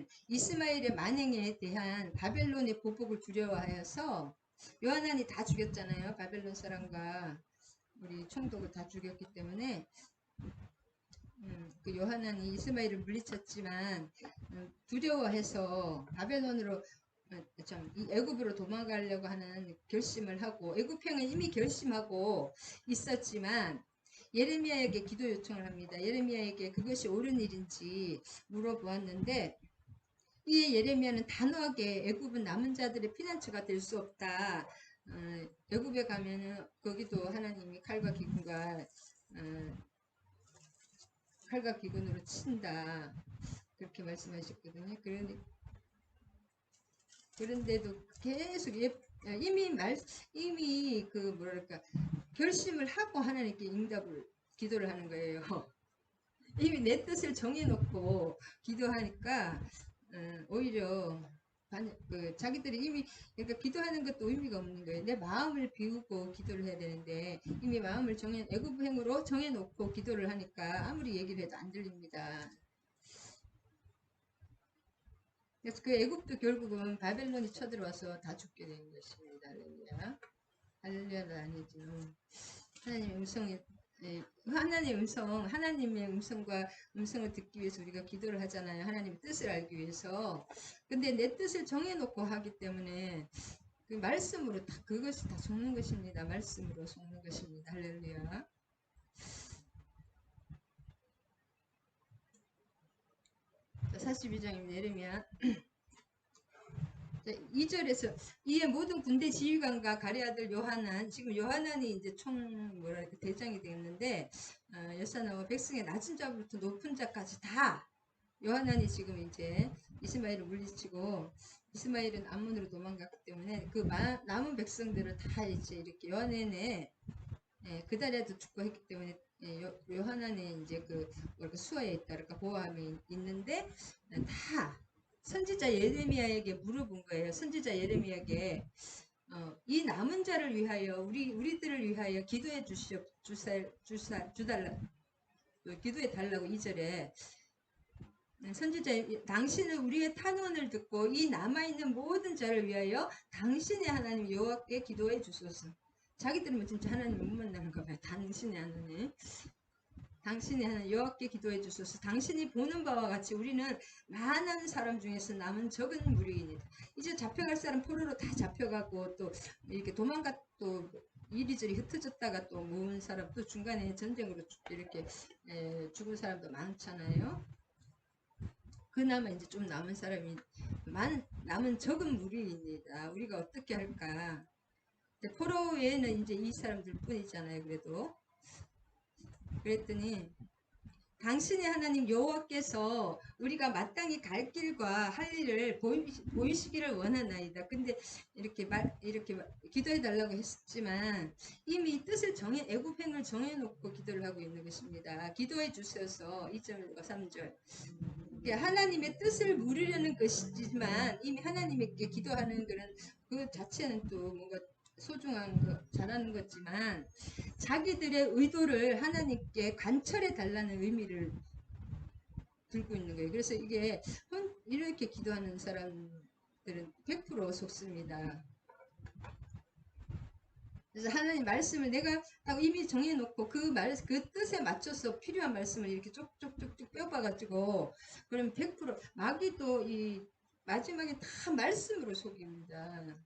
때는 이스마엘의 만행에 대한 바벨론의 보복을 두려워하여서 요하난이 다 죽였잖아요. 바벨론 사람과 우리 총독을 다 죽였기 때문에 그 요하난이 이스마엘을 물리쳤지만 두려워해서 바벨론으로 이 애굽으로 도망가려고 하는 결심을 하고 애굽행은 이미 결심하고 있었지만 예레미야에게 기도 요청을 합니다. 예레미야에게 그것이 옳은 일인지 물어보았는데 이 예레미야는 단호하게 애굽은 남은 자들의 피난처가 될 수 없다. 애굽에 가면은 거기도 하나님이 칼과 기근으로 친다. 그렇게 말씀하셨거든요. 그런데도 계속 이미 그 뭐랄까 결심을 하고 하나님께 기도를 하는 거예요. 이미 내 뜻을 정해놓고 기도하니까 오히려 자기들이 이미 그러니까 기도하는 것도 의미가 없는 거예요. 내 마음을 비우고 기도를 해야 되는데 이미 마음을 애굽행으로 정해놓고 기도를 하니까 아무리 얘기를 해도 안 들립니다. 그래서 그 애굽도 결국은 바벨론이 쳐들어와서 다 죽게 된 것입니다. 할렐루야. 할렐루야가 아니죠. 하나님의 음성이 하나님의 음성을 듣기 위해서 우리가 기도를 하잖아요. 하나님의 뜻을 알기 위해서. 근데 내 뜻을 정해놓고 하기 때문에 그 말씀으로 그것이 다 속는 것입니다. 말씀으로 속는 것입니다. 할렐루야. 자, 42장입니다. 예레미야. 2절에서 이에 모든 군대 지휘관과 가랴 아들 요하난, 지금 요하난이 이제 대장이 되었는데 여사나와 백성의 낮은 자부터 높은 자까지 다 요하난이 지금 이제 이스마엘을 물리치고 이스마엘은 암몬으로 도망갔기 때문에 그 남은 백성들을 다 이제 이렇게 요하난에 그다리아도 죽고 했기 때문에 요하난의 이제 수하에 있다, 그러니까 보호함이 있는데 다 선지자 예레미야에게 물어본 거예요. 선지자 예레미야에게 이 남은 자를 위하여 우리들을 위하여 기도해 기도해 달라고 2절에 선지자 당신은 우리의 탄원을 듣고 이 남아있는 모든 자를 위하여 당신의 하나님 여호와께 기도해 주소서. 자기들은 진짜 하나님을 못 만나는가 봐요. 당신의 하나님. 당신의 하나님 여호와께 기도해 주소서. 당신이 보는 바와 같이 우리는 많은 사람 중에서 남은 적은 무리이니다. 이제 잡혀갈 사람 포로로 다 잡혀가고 또 이렇게 또 이리저리 흩어졌다가 또 모은 사람 또 중간에 전쟁으로 이렇게 죽은 사람도 많잖아요. 그나마 이제 좀 남은 사람이 남은 적은 무리입니다. 우리가 어떻게 할까? 포로 외에는 이제 이 사람들 뿐이잖아요. 그랬더니 당신의 하나님 여호와께서 우리가 마땅히 갈 길과 할 일을 보이시기를 원하나이다. 근데 이렇게 기도해 달라고 했지만 이미 뜻을 애굽행을 정해놓고 기도를 하고 있는 것입니다. 기도해 주셔서 2절과 3절. 하나님의 뜻을 물으려는 것이지만 이미 하나님께 기도하는 그 자체는 또 뭔가 소중한 잘하는 거지만 자기들의 의도를 하나님께 관철해 달라는 의미를 들고 있는 거예요. 그래서 이게 이렇게 기도하는 사람들은 100% 속습니다. 그래서 하나님 말씀을 내가 이미 정해놓고 그 뜻에 맞춰서 필요한 말씀을 이렇게 쪽쪽쪽쪽 뼈봐가지고 그럼 100% 마귀도 이 마지막에 다 말씀으로 속입니다.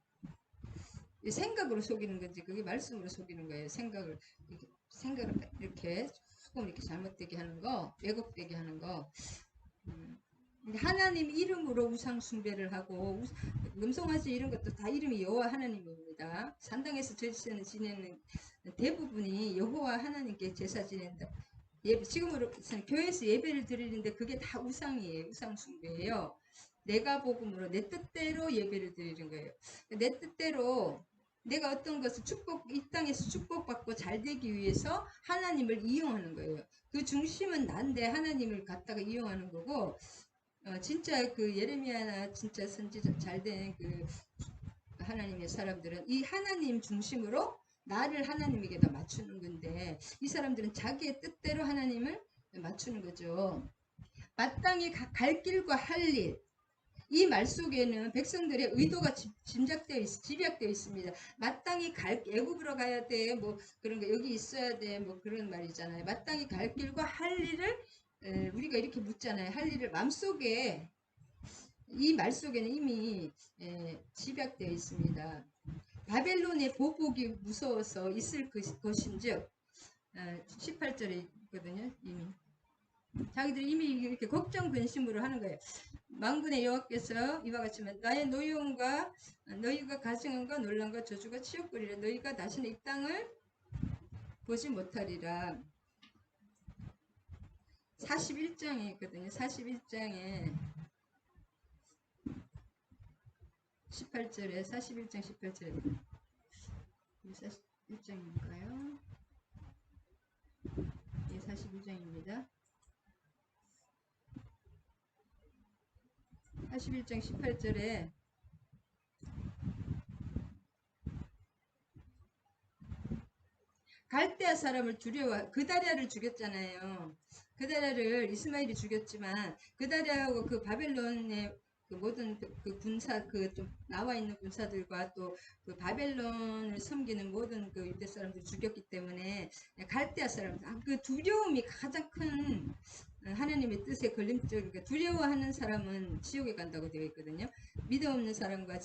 생각으로 속이는 건지 그게 말씀으로 속이는 거예요. 생각을 이렇게 조금 이렇게 잘못되게 하는 거, 왜곡되게 하는 거. 하나님 이름으로 우상 숭배를 하고 음성하시 이런 것도 다 이름이 여호와 하나님입니다. 산당에서 제사 지내는 대부분이 여호와 하나님께 제사 지낸다. 지금으로서는 교회에서 예배를 드리는데 그게 다 우상이에요. 우상 숭배예요. 내가 복음으로 내 뜻대로 예배를 드리는 거예요. 내 뜻대로 내가 어떤 것을 이 땅에서 축복받고 잘 되기 위해서 하나님을 이용하는 거예요. 그 중심은 난데 하나님을 갖다가 이용하는 거고 진짜 그 예레미야나 진짜 선지자 잘된 그 하나님의 사람들은 이 하나님 중심으로 나를 하나님에게다 맞추는 건데 이 사람들은 자기의 뜻대로 하나님을 맞추는 거죠. 마땅히 갈 길과 할 일, 이 말 속에는 백성들의 의도가 집약되어 있습니다. 마땅히 애굽으로 가야 돼, 뭐 그런 거 여기 있어야 돼, 뭐 그런 말이잖아요. 마땅히 갈 길과 할 일을 우리가 이렇게 묻잖아요. 할 일을 마음속에 이 말 속에는 이미 집약되어 있습니다. 바벨론의 보복이 무서워서 있을 것인즉 18절에 있거든요. 이미 자기들이 이미 이렇게 걱정 근심으로 하는 거예요. 만군의 여호와께서 이와 같이 나의 노여움과 너희가 가증함과 논란과 저주가 치욕거리라. 너희가 다시는 이 땅을 보지 못하리라. 41장에 있거든요. 41장에 18절에 41장 18절에 41장인가요? 예, 41장입니다. 41장 18절에 갈대아 사람을 두려워 그다리아를 죽였잖아요. 그다리아를 이스마엘이 죽였지만 그다리아하고 그 바벨론의 그 모든 그 군사 그 좀 나와 있는 군사들과 또 그 바벨론을 섬기는 모든 그 유대 사람들 죽였기 때문에 갈대아 사람 그 두려움이 가장 큰 하나님의 뜻에 걸림돌. 두려워하는 사람은 지옥에 간다고 되어 있거든요. 믿음 없는 사람과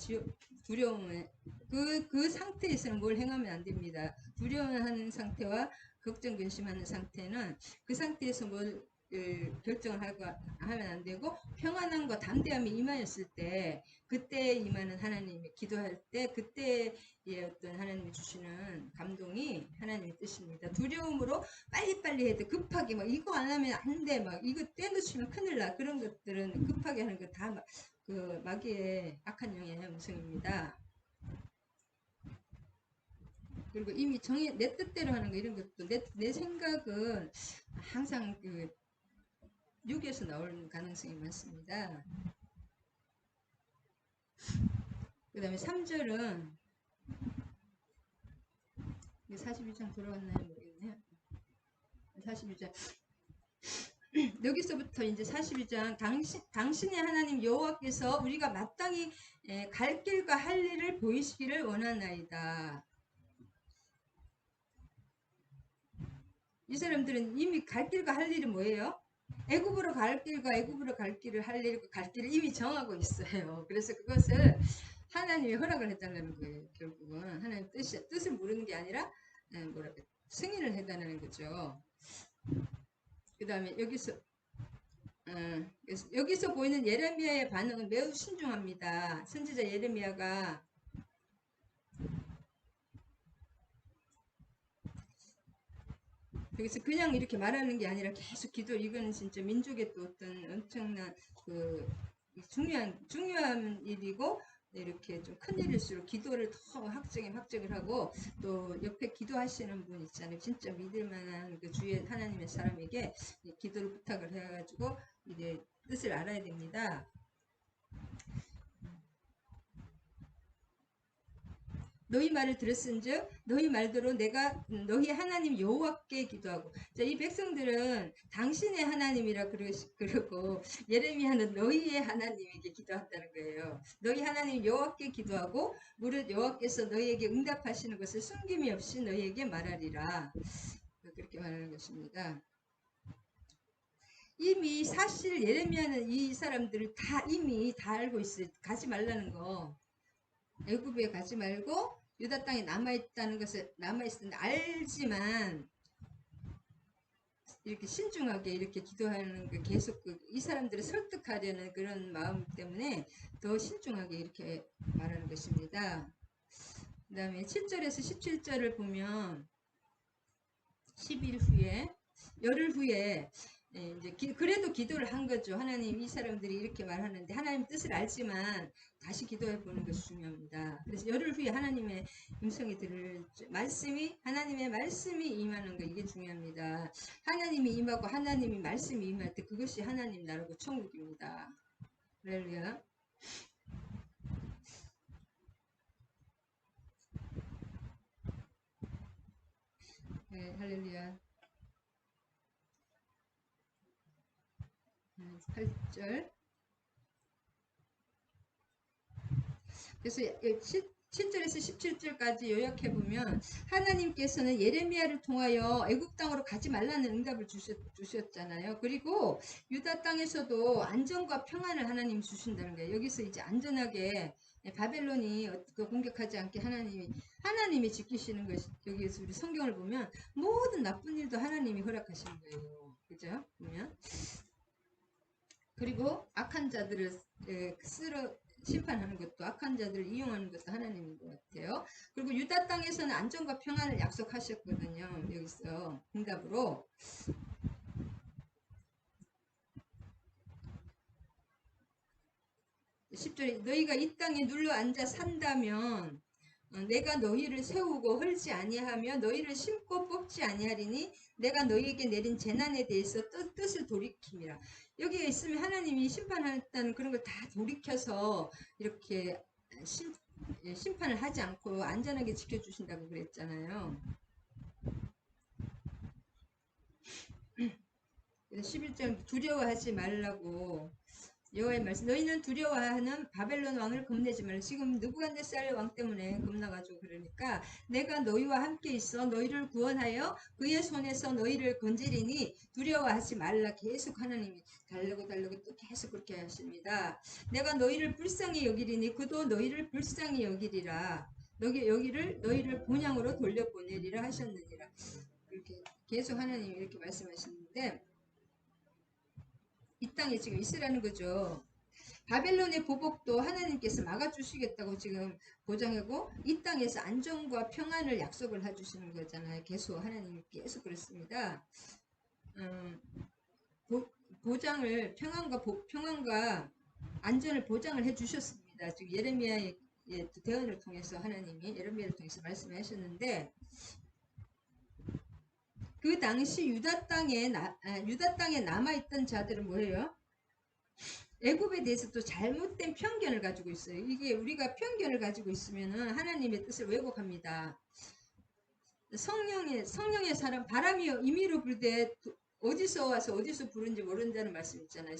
두려움을 그 상태에서는 뭘 행하면 안 됩니다. 두려워하는 상태와 걱정 근심하는 상태는 그 상태에서 뭘 결정을 하면 안 되고 평안함과 담대함이 임하였을 때 그때 임하는 하나님이 기도할 때 그때의 어떤 하나님이 주시는 감동이 하나님의 뜻입니다. 두려움으로 빨리빨리 해도 급하게 막 이거 안 하면 안 돼 막 이거 떼놓치면 큰일 나 그런 것들은 급하게 하는 거 다 그 마귀의 악한 영의 음성입니다. 그리고 이미 내 뜻대로 하는 거 이런 것도 내 생각은 항상 그 육에서 나올 가능성이 많습니다. 그 다음에 3절은 41장 돌아왔나요? 모르겠네요. 41장 여기서부터 이제 42장 당신의 하나님 여호와께서 우리가 마땅히 갈 길과 할 일을 보이시기를 원하나이다. 이 사람들은 이미 갈 길과 할 일이 뭐예요? 애굽으로 갈 길과 애굽으로 갈 길을 할 일과 갈 길을 이미 정하고 있어요. 그래서 그것을 하나님이 허락을 해달라는 거예요. 결국은 하나님 뜻을 모르는 게 아니라 뭐랄까 승인을 해달라는 거죠. 그 다음에 여기서 보이는 예레미야의 반응은 매우 신중합니다. 선지자 예레미야가 여기서 그냥 이렇게 말하는 게 아니라 계속 이거는 진짜 민족의 또 어떤 엄청난 그 중요한 일이고 이렇게 좀 큰 일일수록 기도를 더 확정을 하고 또 옆에 기도하시는 분 있잖아요. 진짜 믿을 만한 그 주의 하나님의 사람에게 기도를 부탁을 해가지고 이제 뜻을 알아야 됩니다. 너희 말을 들었은즉 너희 말대로 내가 너희 하나님 여호와께 기도하고. 자, 이 백성들은 당신의 하나님이라 그러고 예레미야는 너희의 하나님에게 기도한다는 거예요. 너희 하나님 여호와께 기도하고 무릇 여호와께서 너희에게 응답하시는 것을 숨김이 없이 너희에게 말하리라. 그렇게 말하는 것입니다. 이미 사실 예레미야는 이 사람들을 이미 다 알고 있어요. 가지 말라는 거. 애굽에 가지 말고 유다 땅에 남아있다는 것을 남아있는데 알지만 이렇게 신중하게 이렇게 기도하는 그 계속 이 사람들을 설득하려는 그런 마음 때문에 더 신중하게 이렇게 말하는 것입니다. 그 다음에 7절에서 17절을 보면 10일 후에 열흘 후에 이제 그래도 기도를 한 거죠. 하나님 이 사람들이 이렇게 말하는데 하나님 뜻을 알지만 다시 기도해 보는 것이 중요합니다. 그래서 열흘 후에 하나님의 음성이 들을 하나님의 말씀이 임하는 거 이게 중요합니다. 하나님이 임하고 하나님이 말씀이 임할 때 그것이 하나님 나라고 천국입니다. 할렐루야. 네, 할렐루야. 8절 그래서 7절에서 17절까지 요약해 보면 하나님께서는 예레미야를 통하여 애굽 땅으로 가지 말라는 응답을 주셨잖아요. 그리고 유다 땅에서도 안전과 평안을 하나님이 주신다는 거예요. 여기서 이제 안전하게 바벨론이 공격하지 않게 하나님이 지키시는 것이, 여기에서 우리 성경을 보면 모든 나쁜 일도 하나님이 허락하시는 거예요. 그죠? 보면. 그리고 악한 자들을 심판하는 것도, 악한 자들을 이용하는 것도 하나님인 것 같아요. 그리고 유다 땅에서는 안전과 평안을 약속하셨거든요. 여기서 응답으로. 10절에 너희가 이 땅에 눌러 앉아 산다면 내가 너희를 세우고 헐지 아니하며 너희를 심고 뽑지 아니하리니 내가 너희에게 내린 재난에 대해서 뜻을 돌이킴이라. 여기에 있으면 하나님이 심판했다는 그런 걸 다 돌이켜서 이렇게 심판을 하지 않고 안전하게 지켜주신다고 그랬잖아요. 11절 두려워하지 말라고 여호와의 말씀. 너희는 두려워하는 바벨론 왕을 겁내지 말라. 지금 느부갓네살 왕 때문에 겁나가지고 그러니까 내가 너희와 함께 있어 너희를 구원하여 그의 손에서 너희를 건지리니 두려워하지 말라. 계속 하나님이 달라고 또 계속 그렇게 하십니다. 내가 너희를 불쌍히 여기리니 그도 너희를 불쌍히 여기리라. 너희를 본향으로 돌려보내리라 하셨느니라. 이렇게 계속 하나님이 이렇게 말씀하시는데 이 땅에 지금 있으라는 거죠. 바벨론의 보복도 하나님께서 막아주시겠다고 지금 보장하고 이 땅에서 안정과 평안을 약속을 해주시는 거잖아요. 계속 하나님이 계속 그렇습니다. 평안과 안전을 보장을 해주셨습니다. 지금 예레미야의 대언을 통해서 하나님이 예레미야를 통해서 말씀하셨는데 그 당시 유다 땅에 남아있던 자들은 뭐예요? 애굽에 대해서 또 잘못된 편견을 가지고 있어요. 이게 우리가 편견을 가지고 있으면은 하나님의 뜻을 왜곡합니다. 성령의 사람, 바람이 임의로 불되 어디서 와서 어디서 부른지 모른다는 말씀 있잖아요.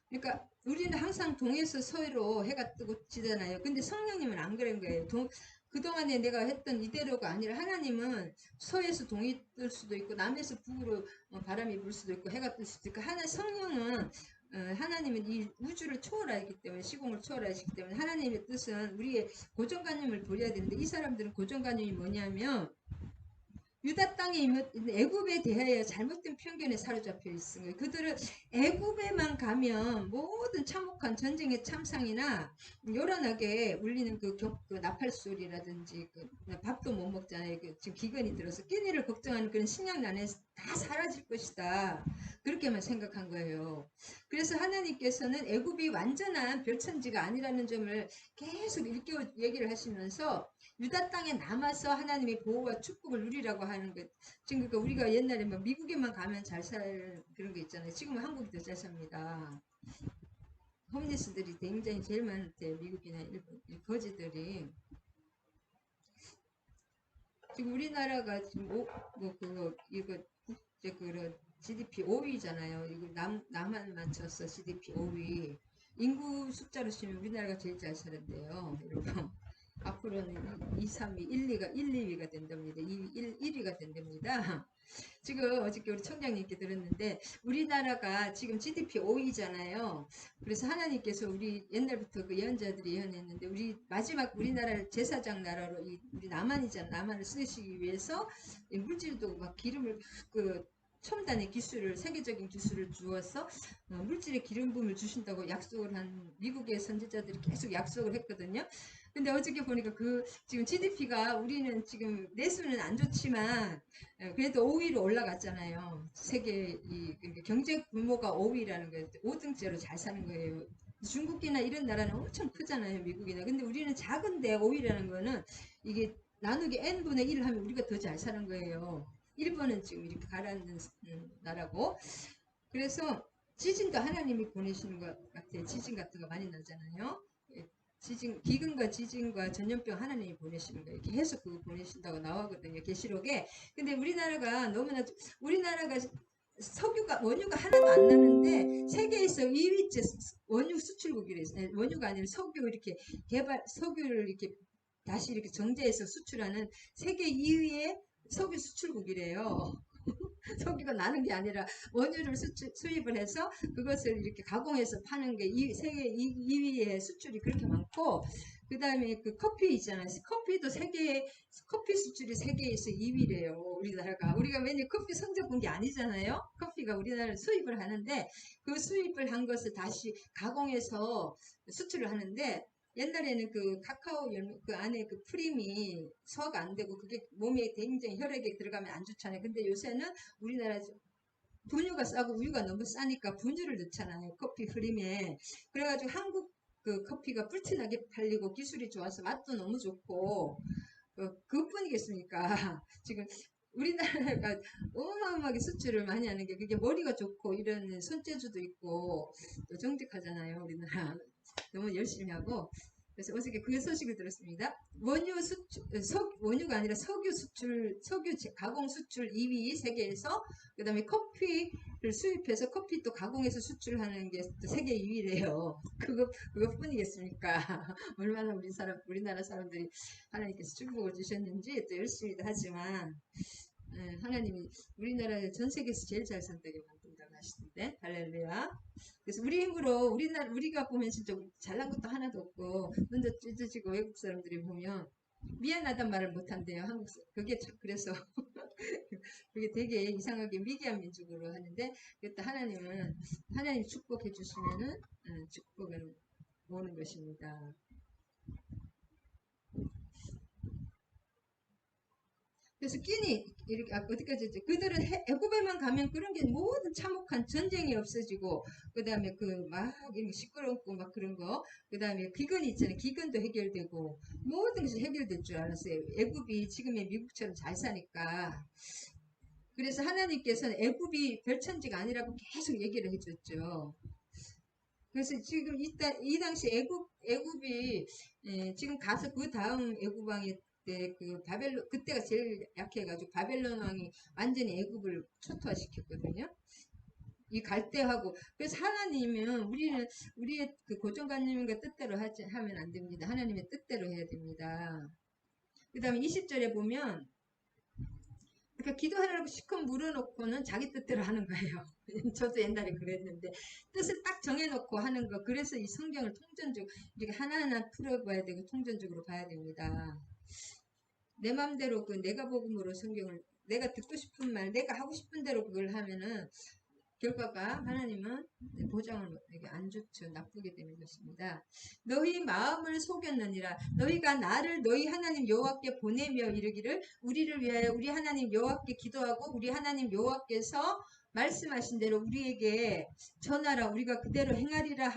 그러니까 우리는 항상 동에서 서로 해가 뜨고 지잖아요. 근데 성령님은 안 그런 거예요. 그동안에 내가 했던 이대로가 아니라 하나님은 서에서 동이 뜰 수도 있고 남에서 북으로 바람이 불 수도 있고 해가 뜰 수도 있고 성령은 하나님은 이 우주를 초월하기 때문에 시공을 초월하시기 때문에 하나님의 뜻은 우리의 고정관념을 버려야 되는데 이 사람들은 고정관념이 뭐냐면 유다 땅에 있는 애굽에 대하여 잘못된 편견에 사로잡혀 있습니다. 그들은 애굽에만 가면 모든 참혹한 전쟁의 참상이나 요란하게 울리는 그 나팔 소리라든지 밥도 못 먹잖아요. 지금 기근이 들어서 끼니를 걱정하는 그런 식량난에 다 사라질 것이다. 그렇게만 생각한 거예요. 그래서 하나님께서는 애굽이 완전한 별천지가 아니라는 점을 계속 얘기를 하시면서 유다 땅에 남아서 하나님의 보호와 축복을 누리라고 하는 것. 지금 그러니까 우리가 옛날에 막 미국에만 가면 잘 살 그런 게 있잖아요. 지금은 한국이 더 잘 삽니다. 홈리스들이 굉장히 제일 많대. 미국이나 일본 거지들이. 지금 우리나라가 지금 이거 GDP 5위잖아요. 이거 남한만 쳤어. GDP 5위. 인구 숫자로 치면 우리나라가 제일 잘 사는데요. 여러분. 앞으로는 2, 3위, 2위가 된답니다. 1위가 된답니다. 지금 어저께 우리 청장님께 들었는데 우리나라가 지금 GDP 5위잖아요. 그래서 하나님께서 우리 옛날부터 그 예언자들이 예언했는데 우리 마지막 우리나라를 제사장 나라로 우리 남한이잖아. 남한을 쓰시기 위해서 물질도 막 기름을 첨단의 기술을 세계적인 기술을 주어서 물질의 기름 부음을 주신다고 약속을 한 미국의 선지자들이 계속 약속을 했거든요. 근데 어저께 보니까 지금 GDP가 우리는 지금 내수는 안 좋지만 그래도 5위로 올라갔잖아요. 세계 그러니까 경제 규모가 5위라는 거예요. 5등째로 잘 사는 거예요. 중국이나 이런 나라는 엄청 크잖아요. 미국이나. 근데 우리는 작은데 5위라는 거는 이게 나누기 n분의 1을 하면 우리가 더 잘 사는 거예요. 일본은 지금 이렇게 가라앉는 나라고. 그래서 지진도 하나님이 보내시는 것 같아요. 지진 같은 거 많이 나잖아요. 기근과 지진과 전염병 하나님이 보내시는 거예요. 계속 그거 보내신다고 나오거든요. 계시록에. 근데 우리나라가 원유가 하나도 안 나는데 세계에서 2위째 원유 수출국이래요. 원유가 아니라 석유 이렇게 석유를 이렇게 다시 이렇게 정제해서 수출하는 세계 2위의 석유 수출국이래요. 석유가 나는 게 아니라 원유를 수입을 해서 그것을 이렇게 가공해서 파는 게 세계 2위의 수출이 그렇게 많고, 그 다음에 그 커피 있잖아요. 커피도 커피 수출이 세계에서 2위래요. 우리가 맨날 커피 선적국이 아니잖아요. 커피가 우리나라 수입을 하는데 그 수입을 한 것을 다시 가공해서 수출을 하는데, 옛날에는 그 카카오 그 안에 그 프림이 소화가 안 되고 그게 몸에 굉장히 혈액에 들어가면 안 좋잖아요. 근데 요새는 우리나라 분유가 싸고 우유가 너무 싸니까 분유를 넣잖아요. 커피 프림에. 그래가지고 한국 그 커피가 뿔티나게 팔리고 기술이 좋아서 맛도 너무 좋고, 그뿐이겠습니까? 지금 우리나라가 어마어마하게 수출을 많이 하는 게 그게 머리가 좋고 이런 손재주도 있고 또 정직하잖아요. 우리나라 너무 열심히 하고. 그래서 어저께 그 소식을 들었습니다. 원유가 아니라 석유 가공 수출 2위 세계에서, 그 다음에 커피를 수입해서 커피 또 가공해서 수출하는 게 또 세계 2위래요. 그것뿐이겠습니까? 얼마나 우리나라 사람들이 하나님께서 축복을 주셨는지 또 열심히도 하지만, 하나님이 우리나라를 전 세계에서 제일 잘 산다고 만든다고 하시던데, 할렐루야. 그래서 우리 힘으로 우리가 보면 진짜 잘난 것도 하나도 없고 먼저 찢어지고, 외국 사람들이 보면 미안하단 말을 못한대요. 그게 그래서 그게 되게 이상하게 미개한 민족으로 하는데, 그때 하나님 축복해 주시면은 축복은 오는 것입니다. 그래서 끼니 이렇게 어디까지 했죠? 그들은 애굽에만 가면 그런 게 모든 참혹한 전쟁이 없어지고, 그 다음에 그 막 시끄럽고 막 그런 거, 그 다음에 기근이 있잖아요. 기근도 해결되고 모든 것이 해결될 줄 알았어요. 애굽이 지금의 미국처럼 잘 사니까. 그래서 하나님께서는 애굽이 별천지가 아니라고 계속 얘기를 해줬죠. 그래서 지금 이 당시 애굽이 지금 가서 그 다음 애굽 왕이 때 그 그때가 제일 약해가지고 바벨론 왕이 완전히 애굽을 초토화시켰거든요. 이 갈대하고. 그래서 하나님은 우리의 그 고정관념과 뜻대로 하면 안 됩니다. 하나님의 뜻대로 해야 됩니다. 그 다음에 20절에 보면, 그러니까 기도하려고 시컷 물어놓고는 자기 뜻대로 하는 거예요. 저도 옛날에 그랬는데 뜻을 딱 정해놓고 하는 거. 그래서 이 성경을 통전적으로 이렇게 하나하나 풀어봐야 되고 통전적으로 봐야 됩니다. 내 맘대로 내가 복음으로 성경을 내가 듣고 싶은 말, 내가 하고 싶은 대로 그걸 하면은 결과가 하나님은 보장을 못하게 안 좋죠. 나쁘게 되는 것입니다. 너희 마음을 속였느니라. 너희가 나를 너희 하나님 여호와께 보내며 이르기를 우리를 위하여 우리 하나님 여호와께 기도하고 우리 하나님 여호와께서 말씀하신 대로 우리에게 전하라. 우리가 그대로 행하리라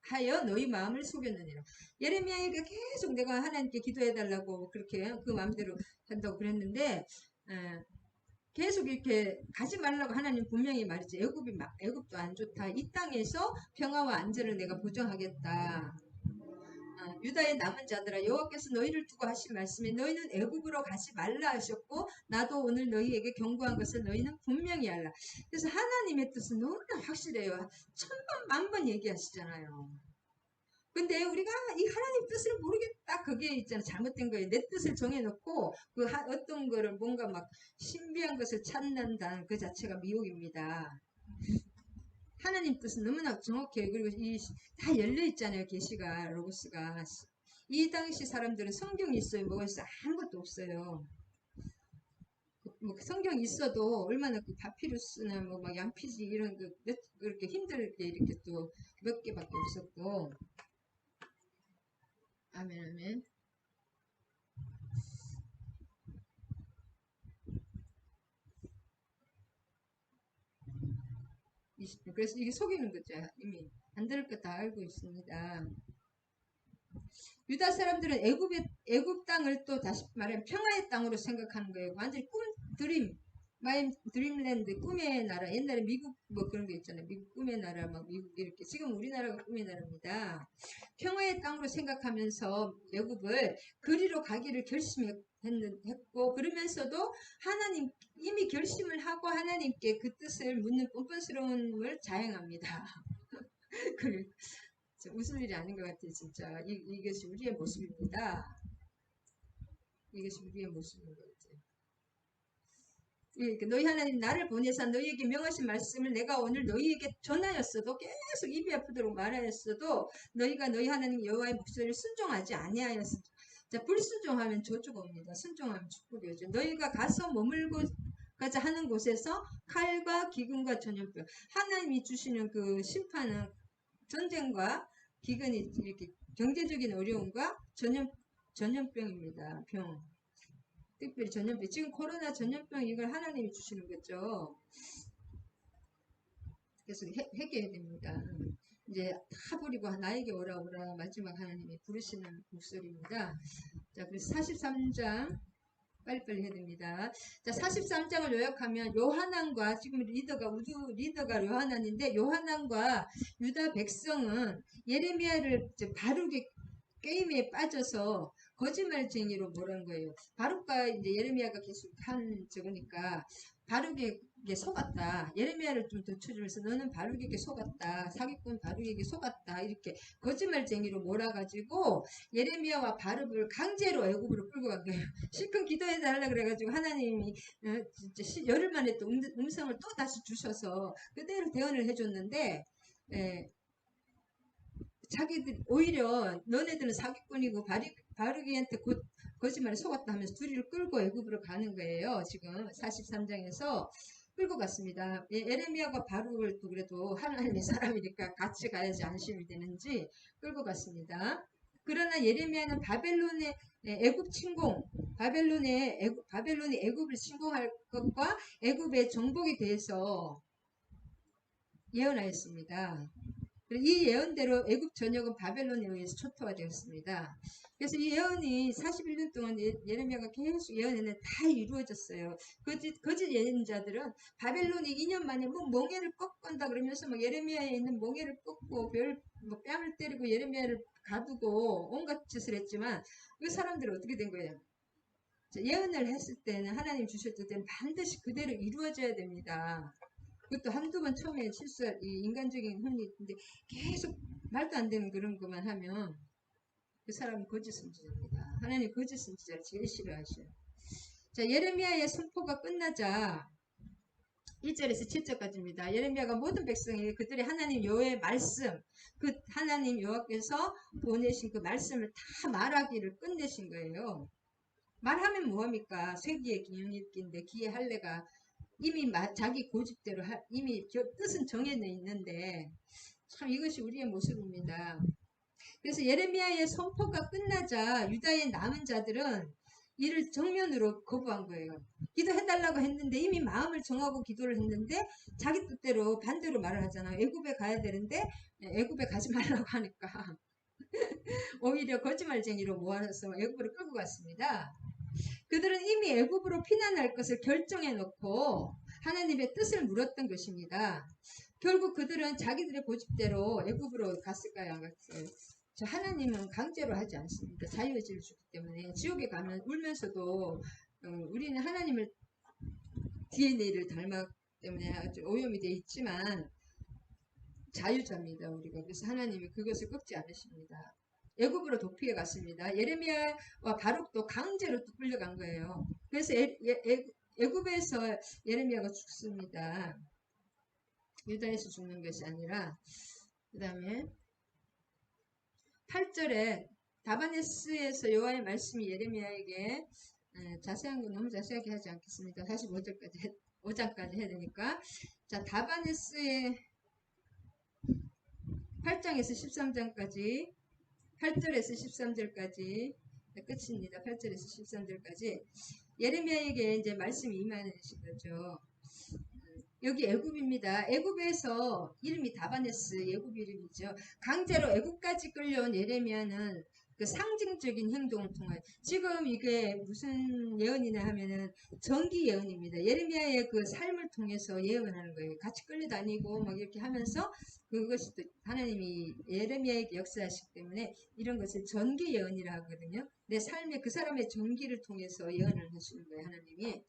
하여 너희 마음을 속였느니라. 예레미야에게 계속 내가 하나님께 기도해달라고 그렇게 그 마음대로 한다고 그랬는데, 계속 이렇게 가지 말라고 하나님 분명히 말했지. 애굽도 안 좋다. 이 땅에서 평화와 안전을 내가 보장하겠다. 유다의 남은 자들아, 여호와께서 너희를 두고 하신 말씀에 너희는 애굽으로 가지 말라 하셨고 나도 오늘 너희에게 경고한 것을 너희는 분명히 알라. 그래서 하나님의 뜻은 너무나 확실해요. 천번 만번 얘기하시잖아요. 근데 우리가 이 하나님 뜻을 모르겠다. 그게 있잖아. 잘못된 거예요. 내 뜻을 정해놓고 어떤 거를 뭔가 막 신비한 것을 찾는다는 그 자체가 미혹입니다. 하나님 뜻은 너무나 정확해요. 그리고 다 열려있잖아요. 계시가, 로고스가. 이 당시 사람들은 성경이 있어요. 뭐가 있어요? 아무것도 없어요. 뭐 성경이 있어도 얼마나 그 파피루스나 뭐 막 양피지 이런 그렇게 힘들게 이렇게 또 몇 개밖에 없었고. 아멘, 아멘. 그래서 이게 속이는 거죠. 이미 안 들을 거 다 알고 있습니다. 유다 사람들은 애굽 땅을 또 다시 말하면 평화의 땅으로 생각하는 거예요. 완전히 마인 드림랜드, 꿈의 나라. 옛날에 미국 뭐 그런 게 있잖아요. 미국 꿈의 나라, 막 미국 이렇게. 지금 우리나라가 꿈의 나라입니다. 평화의 땅으로 생각하면서 애굽을 그리로 가기를 결심했고, 그러면서도 하나님 이미 결심을 하고 하나님께 그 뜻을 묻는 뻔뻔스러움을 자행합니다. 웃을 일이 아닌 것 같아요. 진짜 이것이 우리의 모습입니다. 이것이 우리의 모습인 것 같아요. 너희 하나님 나를 보내사 너희에게 명하신 말씀을 내가 오늘 너희에게 전하였어도, 계속 입이 아프도록 말하였어도 너희가 너희 하나님 여호와의 목소리를 순종하지 아니하였으니, 자, 불순종하면 저주가 옵니다. 순종하면 축복이 오죠. 너희가 가서 머물고 가자 하는 곳에서 칼과 기근과 전염병, 하나님이 주시는 그 심판은 전쟁과 기근이, 이렇게 경제적인 어려움과 전염병입니다. 병. 특별히 전염병, 지금 코로나 전염병, 이걸 하나님이 주시는 거죠. 그래서 회개해야 됩니다. 이제 다 버리고 나에게 오라 오라 마지막 하나님이 부르시는 목소리입니다. 자, 그래서 43장 빨리빨리 해야 됩니다. 자, 43장을 요약하면 요하난과, 지금 리더가 우두 리더가 요하난인데, 요하난과 유다 백성은 예레미야를 바르게 게임에 빠져서 거짓말쟁이로 뭐란 거예요. 바룩과 이제 예레미야가 계속 한 적으니까 바룩에게 속았다. 예레미야를 좀 덧쳐주면서 너는 바룩에게 속았다. 사기꾼 바룩에게 속았다. 이렇게 거짓말쟁이로 몰아가지고 예레미야와 바룩을 강제로 애굽으로 끌고 간 거예요. 실컷 기도해달라 그래가지고 하나님이 진짜 열흘 만에 또 음성을 또 다시 주셔서 그대로 대언을 해줬는데, 자기들 오히려 너네들은 사기꾼이고 바르기한테 거짓말에 속았다 하면서 둘이를 끌고 애굽으로 가는 거예요. 지금 43장에서 끌고 갔습니다. 에레미야가 바룩을 또 그래도 하나님의 사람이니까 같이 가야지 안심이 되는지 끌고 갔습니다. 그러나 예레미야는 바벨론의 애굽 침공, 바벨론이 애굽을 침공할 것과 애굽의 정복에 대해서 예언하였습니다. 이 예언대로 애굽 전역은 바벨론에 의해서 초토화되었습니다. 그래서 이 예언이 41년 동안 예레미야가 계속 예언했는데 다 이루어졌어요. 거짓 예언자들은 바벨론이 2년 만에 뭐 멍에를 꺾는다 그러면서 막 예레미야에 있는 멍에를 꺾고 뺨을 때리고 예레미야를 가두고 온갖 짓을 했지만, 그 사람들은 어떻게 된 거예요? 예언을 했을 때는, 하나님 주셨을 때는 반드시 그대로 이루어져야 됩니다. 그것도 한두 번 처음에 실수할 이 인간적인 흔히인데 계속 말도 안 되는 그런 것만 하면 그 사람은 거짓 선지자입니다. 하나님 거짓 선지자를 제일 싫어하셔요. 자, 예레미야의 선포가 끝나자 1절에서 7절까지입니다. 예레미야가 모든 백성이 그들의 하나님 여호와의 말씀, 그 하나님 여호와께서 보내신 그 말씀을 다 말하기를 끝내신 거예요. 말하면 뭐합니까? 쇠기의 기념일기인데 기의 할례가 이미 자기 고집대로 이미 뜻은 정해져 있는데, 참 이것이 우리의 모습입니다. 그래서 예레미야의 선포가 끝나자 유다의 남은 자들은 이를 정면으로 거부한 거예요. 기도해달라고 했는데, 이미 마음을 정하고 기도를 했는데 자기 뜻대로 반대로 말을 하잖아요. 애굽에 가야 되는데 애굽에 가지 말라고 하니까 오히려 거짓말쟁이로 모아서 애굽으로 끌고 갔습니다. 그들은 이미 애굽으로 피난할 것을 결정해 놓고 하나님의 뜻을 물었던 것입니다. 결국 그들은 자기들의 고집대로 애굽으로 갔을까요? 안 갔어요? 하나님은 강제로 하지 않습니다. 자유의지를 주기 때문에 지옥에 가면 울면서도 우리는 하나님을 DNA를 닮았기 때문에 아주 오염이 되어 있지만 자유자입니다. 우리가. 그래서 하나님이 그것을 꺾지 않으십니다. 애굽으로 도피해 갔습니다. 예레미야와 바룩도 강제로 또 끌려간 거예요. 그래서 애굽에서 예레미야가 죽습니다. 유다에서 죽는 것이 아니라. 그 다음에 8절에 다바네스에서 여호와의 말씀이 예레미야에게, 자세한 건 너무 자세하게 하지 않겠습니다. 45절까지 5장까지 해야 되니까. 자, 다바네스의 8장에서 13장까지 8절에서 13절까지 끝입니다. 8절에서 13절까지 예레미야에게 이제 말씀이 임하신 거죠. 여기 애굽입니다. 애굽에서 이름이 다바네스, 애굽 이름이죠. 강제로 애굽까지 끌려온 예레미야는 그 상징적인 행동을 통하여 지금 이게 무슨 예언이냐 하면은 정기 예언입니다. 예레미야의 그 삶을 통해서 예언하는 거예요. 같이 끌려다니고 막 이렇게 하면서 그것이 또 하나님이 예레미야에게 역사하시기 때문에 이런 것을 전기 예언이라 하거든요. 내 삶의 그 사람의 전기를 통해서 예언을 하시는 거예요. 하나님이.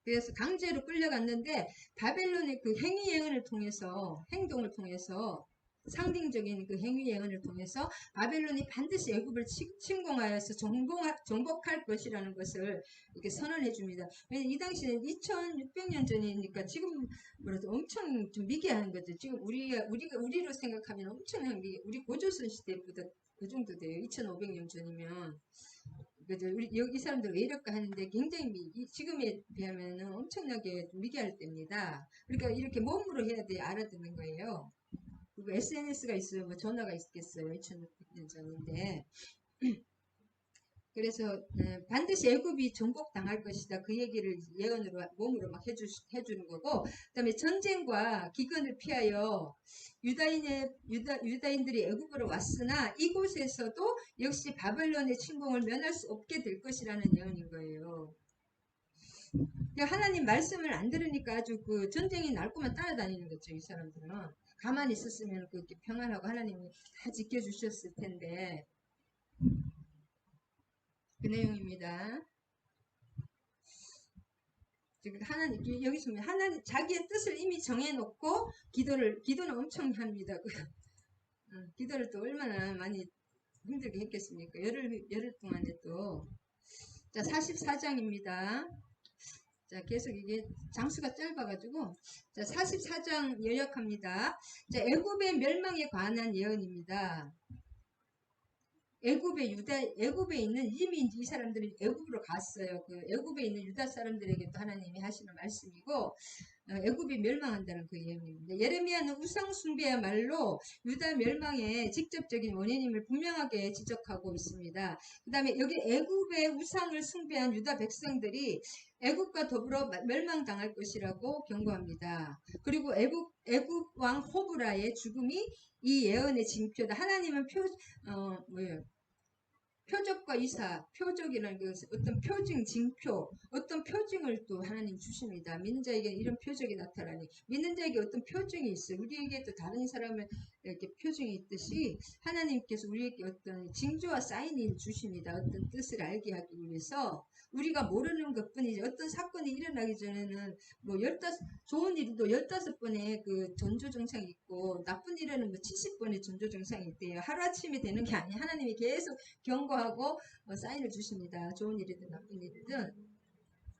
그래서 강제로 끌려갔는데 바벨론의 그 행위 예언을 통해서 행동을 통해서 상징적인 그 행위 예언을 통해서 바벨론이 반드시 애굽을 침공하여서 정복할 것이라는 것을 이렇게 선언해 줍니다. 왜냐면 이 당시는 2600년 전이니까 지금 뭐라도 엄청 좀 미개한 거죠. 지금 우리로 생각하면 엄청난 게 우리 고조선 시대보다 그 정도 돼요. 2500년 전이면. 그죠? 우리 여기 사람들 왜 이럴까 하는데 굉장히 지금에 비하면 엄청나게 미개할 때입니다. 그러니까 이렇게 몸으로 해야 돼 알아듣는 거예요. 그리고 SNS가 있어요. 뭐 전화가 있겠어요. 2600년 전인데. 그래서 반드시 애굽이 정복당할 것이다. 그 얘기를 예언으로 몸으로 막 해주는 거고, 그다음에 전쟁과 기근을 피하여 유다인들이 애굽으로 왔으나 이곳에서도 역시 바벨론의 침공을 면할 수 없게 될 것이라는 예언인 거예요. 그러니까 하나님 말씀을 안 들으니까 아주 그 전쟁이 날 것만 따라다니는 거죠. 이 사람들은 가만히 있었으면 그렇게 평안하고 하나님이 다 지켜주셨을 텐데. 그 내용입니다. 지금 하나님 여기서 보면 하나님 자기의 뜻을 이미 정해놓고 기도는 엄청 합니다. 기도를 또 얼마나 많이 힘들게 했겠습니까? 열흘 동안에 또. 자, 44장입니다. 자, 계속 이게 장수가 짧아가지고 자, 44장 요약합니다. 자, 애굽의 멸망에 관한 예언입니다. 애굽에 있는 이미 이 사람들이 애굽으로 갔어요. 그 애굽에 있는 유다 사람들에게 또 하나님이 하시는 말씀이고 애굽이 멸망한다는 그 예언입니다. 예레미야는 우상 숭배야말로 유다 멸망의 직접적인 원인임을 분명하게 지적하고 있습니다. 그 다음에 여기 애굽의 우상을 숭배한 유다 백성들이 애굽과 더불어 멸망당할 것이라고 경고합니다. 그리고 애굽 왕 호브라의 죽음이 이 예언의 징표다. 하나님은 표적과 이사, 표적이라는 것은 어떤 표징, 징표, 어떤 표징을 또 하나님 주십니다. 믿는 자에게 이런 표적이 나타나니, 믿는 자에게 어떤 표징이 있어요. 우리에게도 다른 사람의 이렇게 표징이 있듯이 하나님께서 우리에게 어떤 징조와 사인을 주십니다. 어떤 뜻을 알게 하기 위해서 우리가 모르는 것뿐이지 어떤 사건이 일어나기 전에는 뭐 좋은 일도 15번의 그 전조증상이 있고 나쁜 일에는 뭐 70번의 전조증상이 있대요. 하루아침에 되는 게 아니에요. 하나님이 계속 경고하고 사인을 주십니다. 좋은 일이든 나쁜 일이든.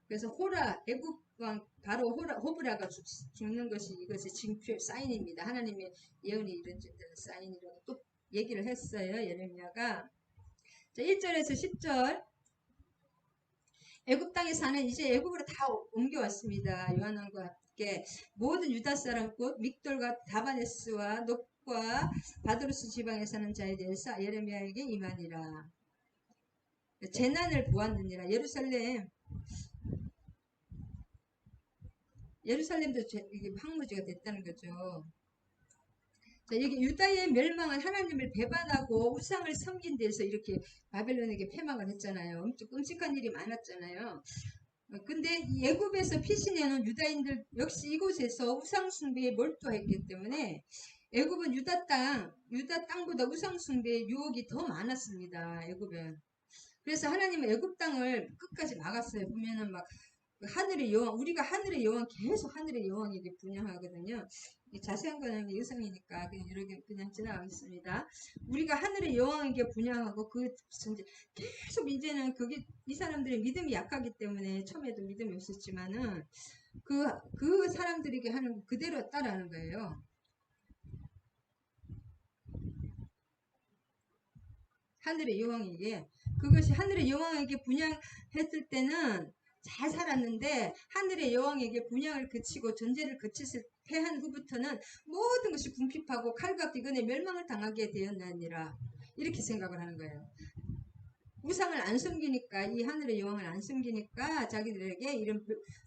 그래서 애굽 왕 바로 호브라가 죽는 것이 이것이 징표 사인입니다. 하나님의 예언이 이루어진다는 사인이라고 또 얘기를 했어요. 예레미야가. 자, 1절에서 10절. 애굽 땅에 사는 이제 애굽으로 다 옮겨왔습니다. 요한왕과 함께 모든 유다 사람 곧 믹돌과 다바네스와 녹과 바드로스 지방에 사는 자에 대해서 예레미야에게 임하니라. 재난을 보았느니라. 예루살렘도 이게 황무지가 됐다는 거죠. 자, 여기 유다의 멸망은 하나님을 배반하고 우상을 섬긴 데서 이렇게 바벨론에게 패망을 했잖아요. 엄청 끔찍한 일이 많았잖아요. 근데 애굽에서 피신해온 유다인들 역시 이곳에서 우상 숭배에 몰두했기 때문에 애굽은 유다 땅보다 우상 숭배의 유혹이 더 많았습니다. 애굽은. 그래서 하나님은 애굽 땅을 끝까지 막았어요. 보면은 막 하늘의 여왕, 우리가 하늘의 여왕 계속 하늘의 여왕에게 분양하거든요. 자세한 거는 유성이니까 그냥 이렇게 그냥 지나가겠습니다. 우리가 하늘의 여왕에게 분양하고 계속 이제는 그게 이 사람들의 믿음이 약하기 때문에 처음에도 믿음이 없었지만은 그 사람들에게 하는 거 그대로 따라하는 거예요. 하늘의 여왕에게 그것이 하늘의 여왕에게 분양했을 때는 잘 살았는데 하늘의 여왕에게 분양을 그치고 전제를 그치실 패한 후부터는 모든 것이 궁핍하고 칼과 비근에 멸망을 당하게 되었나니라 이렇게 생각을 하는 거예요. 우상을 안 섬기니까 이 하늘의 여왕을 안 섬기니까 자기들에게 이런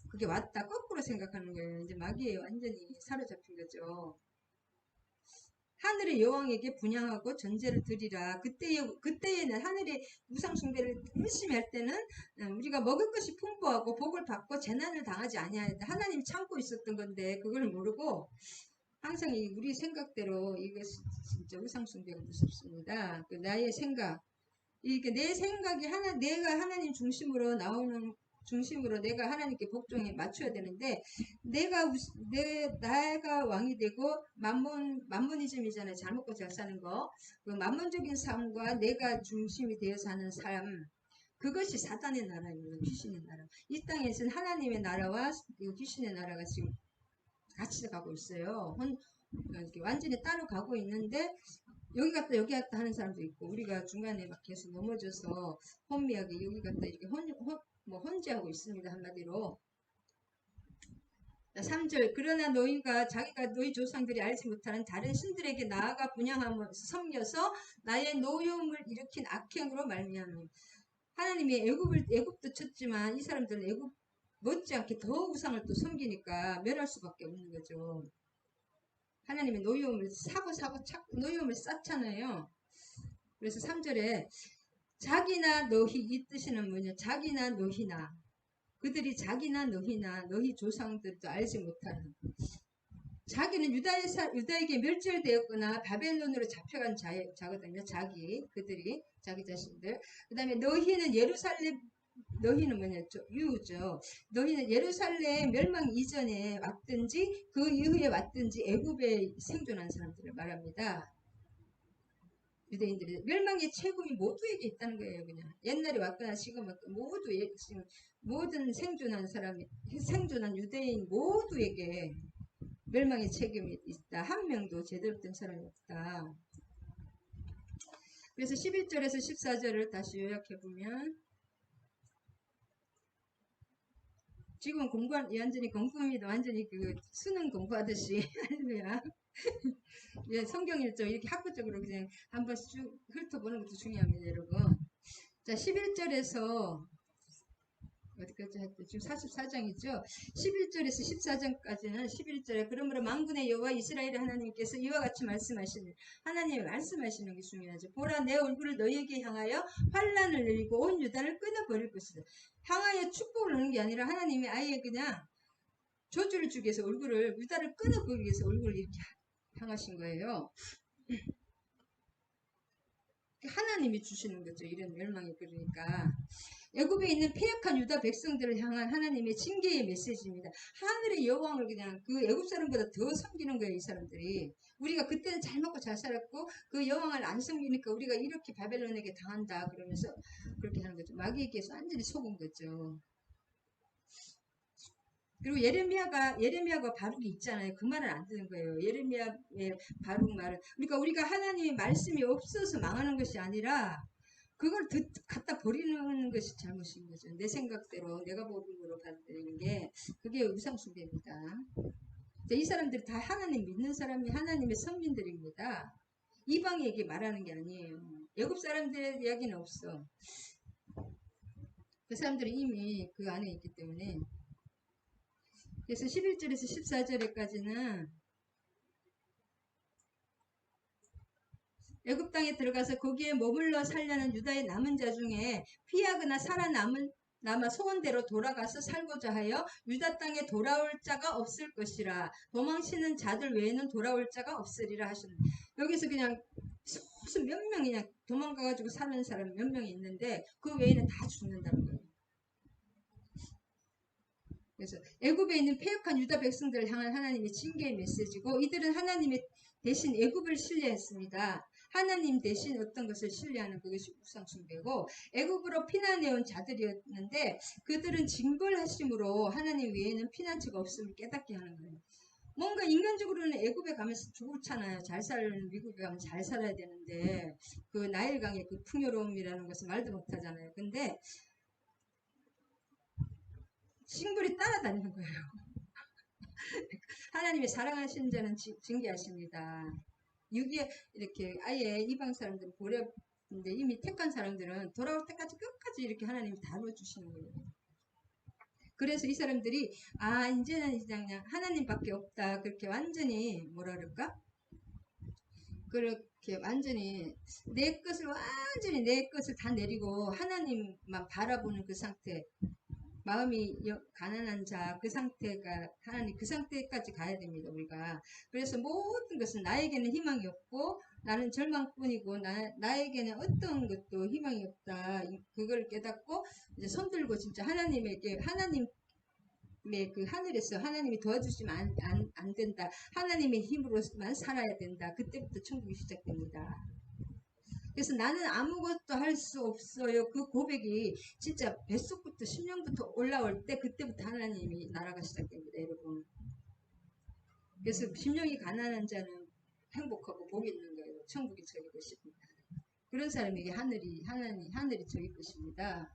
그게 왔다 거꾸로 생각하는 거예요. 이제 마귀에 완전히 사로잡힌 거죠. 하늘의 여왕에게 분향하고 전제를 드리라. 그때에는 하늘의 우상 숭배를 열심히 할 때는 우리가 먹을 것이 풍부하고 복을 받고 재난을 당하지 아니하였다. 하나님 참고 있었던 건데 그걸 모르고 항상 우리 생각대로 이게 진짜 우상 숭배가 무섭습니다. 그 나의 생각, 이게 내 생각이 내가 하나님 중심으로 나오는 중심으로 내가 하나님께 복종에 맞춰야 되는데 내가 왕이 되고 만몬이즘이잖아요. 잘 먹고 잘 사는 거. 그 만몬적인 삶과 내가 중심이 되어 사는 삶, 그것이 사단의 나라입니다. 귀신의 나라. 이 땅에서는 하나님의 나라와 귀신의 나라가 지금 같이 가고 있어요. 완전히 따로 가고 있는데 여기 갔다 여기 갔다 하는 사람도 있고 우리가 중간에 막 계속 넘어져서 혼미하게 여기 갔다 이렇게 혼재하고 있습니다. 한마디로. 3절 그러나 너희가 자기가 너희 조상들이 알지 못하는 다른 신들에게 나아가 분향하며 섬겨서 나의 노여움을 일으킨 악행으로 말미암아 하나님이 애굽도 쳤지만 이 사람들은 애굽 못지않게 더 우상을 또 섬기니까 멸할 수밖에 없는 거죠. 하나님의 노여움을 노여움을 쌓잖아요. 그래서 3절에 자기나 너희, 이 뜻은 뭐냐? 자기나 너희나, 그들이 자기나 너희나 너희 조상들도 알지 못하는, 자기는 유다에게 멸절되었거나 바벨론으로 잡혀간 자거든요. 그들이 자기 자신들. 그 다음에 너희는 뭐냐? 유죠. 너희는 예루살렘 멸망 이전에 왔든지 그 이후에 왔든지 애굽에 생존한 사람들을 말합니다. 유대인들이 멸망의 책임이 모두에게 있다는 거예요. 그냥 옛날에 왔거나 지금 왔거나 모든 생존한 유대인 모두에게 멸망의 책임이 있다. 한 명도 제대로 된 사람이 없다. 그래서 11절에서 14절을 다시 요약해보면 지금 완전히 공부입니다. 완전히 그 수능 공부하듯이 할렐루야. 예, 성경 일정 이렇게 학구적으로 그냥 한번 쭉 훑어보는 것도 중요합니다, 여러분. 자, 11절에서 어디까지 했죠? 지금 44장이죠. 11절에서 14장까지는 11절에 그러므로 만군의 여호와 이스라엘의 하나님께서 이와 같이 하나님이 말씀하시는 게 중요하죠. 보라 내 얼굴을 너희에게 향하여 환란을 내리고 온 유다를 끊어버릴 것이다. 향하여 축복을 하는 게 아니라 하나님이 아예 그냥 저주를 주기 위해서 유다를 끊어버리기 위해서 얼굴을 이렇게 향하신 거예요. 하나님이 주시는 거죠. 이런 멸망이. 그러니까 애굽에 있는 패역한 유다 백성들을 향한 하나님의 징계의 메시지입니다. 하늘의 여왕을 그냥 그 애굽 사람보다 더 섬기는 거예요. 이 사람들이. 우리가 그때는 잘 먹고 잘 살았고 그 여왕을 안 섬기니까 우리가 이렇게 바벨론에게 당한다 그러면서 그렇게 하는 거죠. 마귀에게서 완전히 속은 거죠. 그리고 예레미야가 바룩이 있잖아요. 그 말을 안 듣는 거예요. 예레미야의 바룩 말은. 그러니까 우리가 하나님의 말씀이 없어서 망하는 것이 아니라 그걸 갖다 버리는 것이 잘못인 거죠. 내 생각대로 내가 보는 거로 받는 게 그게 우상숭배입니다. 이 사람들이 다 하나님 믿는 사람이 하나님의 선민들입니다. 이방에게 말하는 게 아니에요. 애굽 사람들의 이야기는 없어. 그 사람들은 이미 그 안에 있기 때문에. 그래서 11절에서 14절에까지는 애굽 땅에 들어가서 거기에 머물러 살려는 유다의 남은 자 중에 피하거나 남아 소원대로 돌아가서 살고자 하여 유다 땅에 돌아올 자가 없을 것이라. 도망치는 자들 외에는 돌아올 자가 없으리라 하시는. 여기서 그냥 소수 몇 명이 그냥 도망가가지고 사는 사람 몇 명이 있는데 그 외에는 다 죽는다는 거예요. 그래서 애굽에 있는 패역한 유다 백성들을 향한 하나님의 징계의 메시지고 이들은 하나님의 대신 애굽을 신뢰했습니다. 하나님 대신 어떤 것을 신뢰하는 그것이 우상숭배고 애굽으로 피난해온 자들이었는데 그들은 징벌하심으로 하나님 외에는 피난처가 없음을 깨닫게 하는 거예요. 뭔가 인간적으로는 애굽에 가면 좋잖아요. 잘 살는 미국에 가면 잘 살아야 되는데 그 나일강의 그 풍요로움이라는 것은 말도 못하잖아요. 근데 징벌이 따라다니는 거예요. 하나님의 사랑하신 자는 징계하십니다. 유기에 이렇게 아예 이방 사람들은 버렸는데 이미 택한 사람들은 돌아올 때까지 끝까지 이렇게 하나님이 다뤄주시는 거예요. 그래서 이 사람들이 이제는 그냥 하나님밖에 없다 그렇게 완전히 뭐라 그럴까? 그렇게 완전히 내 것을 완전히 내 것을 다 내리고 하나님만 바라보는 그 상태, 마음이 가난한 자, 그 상태가 하나님 그 상태까지 가야 됩니다. 우리가. 그래서 모든 것은 나에게는 희망이 없고 나는 절망뿐이고 나에게는 어떤 것도 희망이 없다. 그걸 깨닫고 이제 손들고 진짜 하나님에게 하나님의 그 하늘에서 하나님이 도와주시면 안 된다. 하나님의 힘으로만 살아야 된다. 그때부터 천국이 시작됩니다. 그래서 나는 아무것도 할 수 없어요. 그 고백이 진짜 뱃속부터 심령부터 올라올 때 그때부터 하나님이 나라가 시작됩니다. 여러분. 그래서 심령이 가난한 자는 행복하고 복이 있는 거예요. 천국이 저희 것입니다. 그런 사람에게 하늘이 저희 것입니다.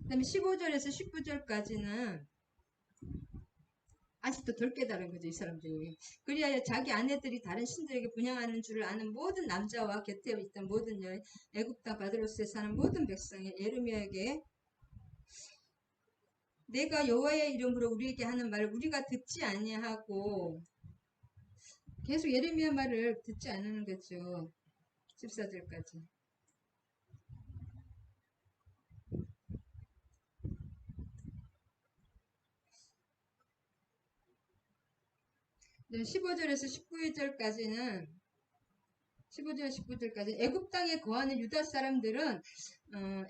그 다음에 15절에서 19절까지는 아직도 덜 깨달은 거죠, 이 사람들이. 그리하여 자기 아내들이 다른 신들에게 분양하는 줄을 아는 모든 남자와 곁에 있던 모든 여인, 애굽 땅 바드로스에 사는 모든 백성이 예레미야에게 내가 여호와의 이름으로 우리에게 하는 말을 우리가 듣지 아니하고 계속 예레미야 말을 듣지 않는 거죠. 14절까지. 15절에서 19절까지는 15절 19절까지 애굽 땅에 거하는 유다 사람들은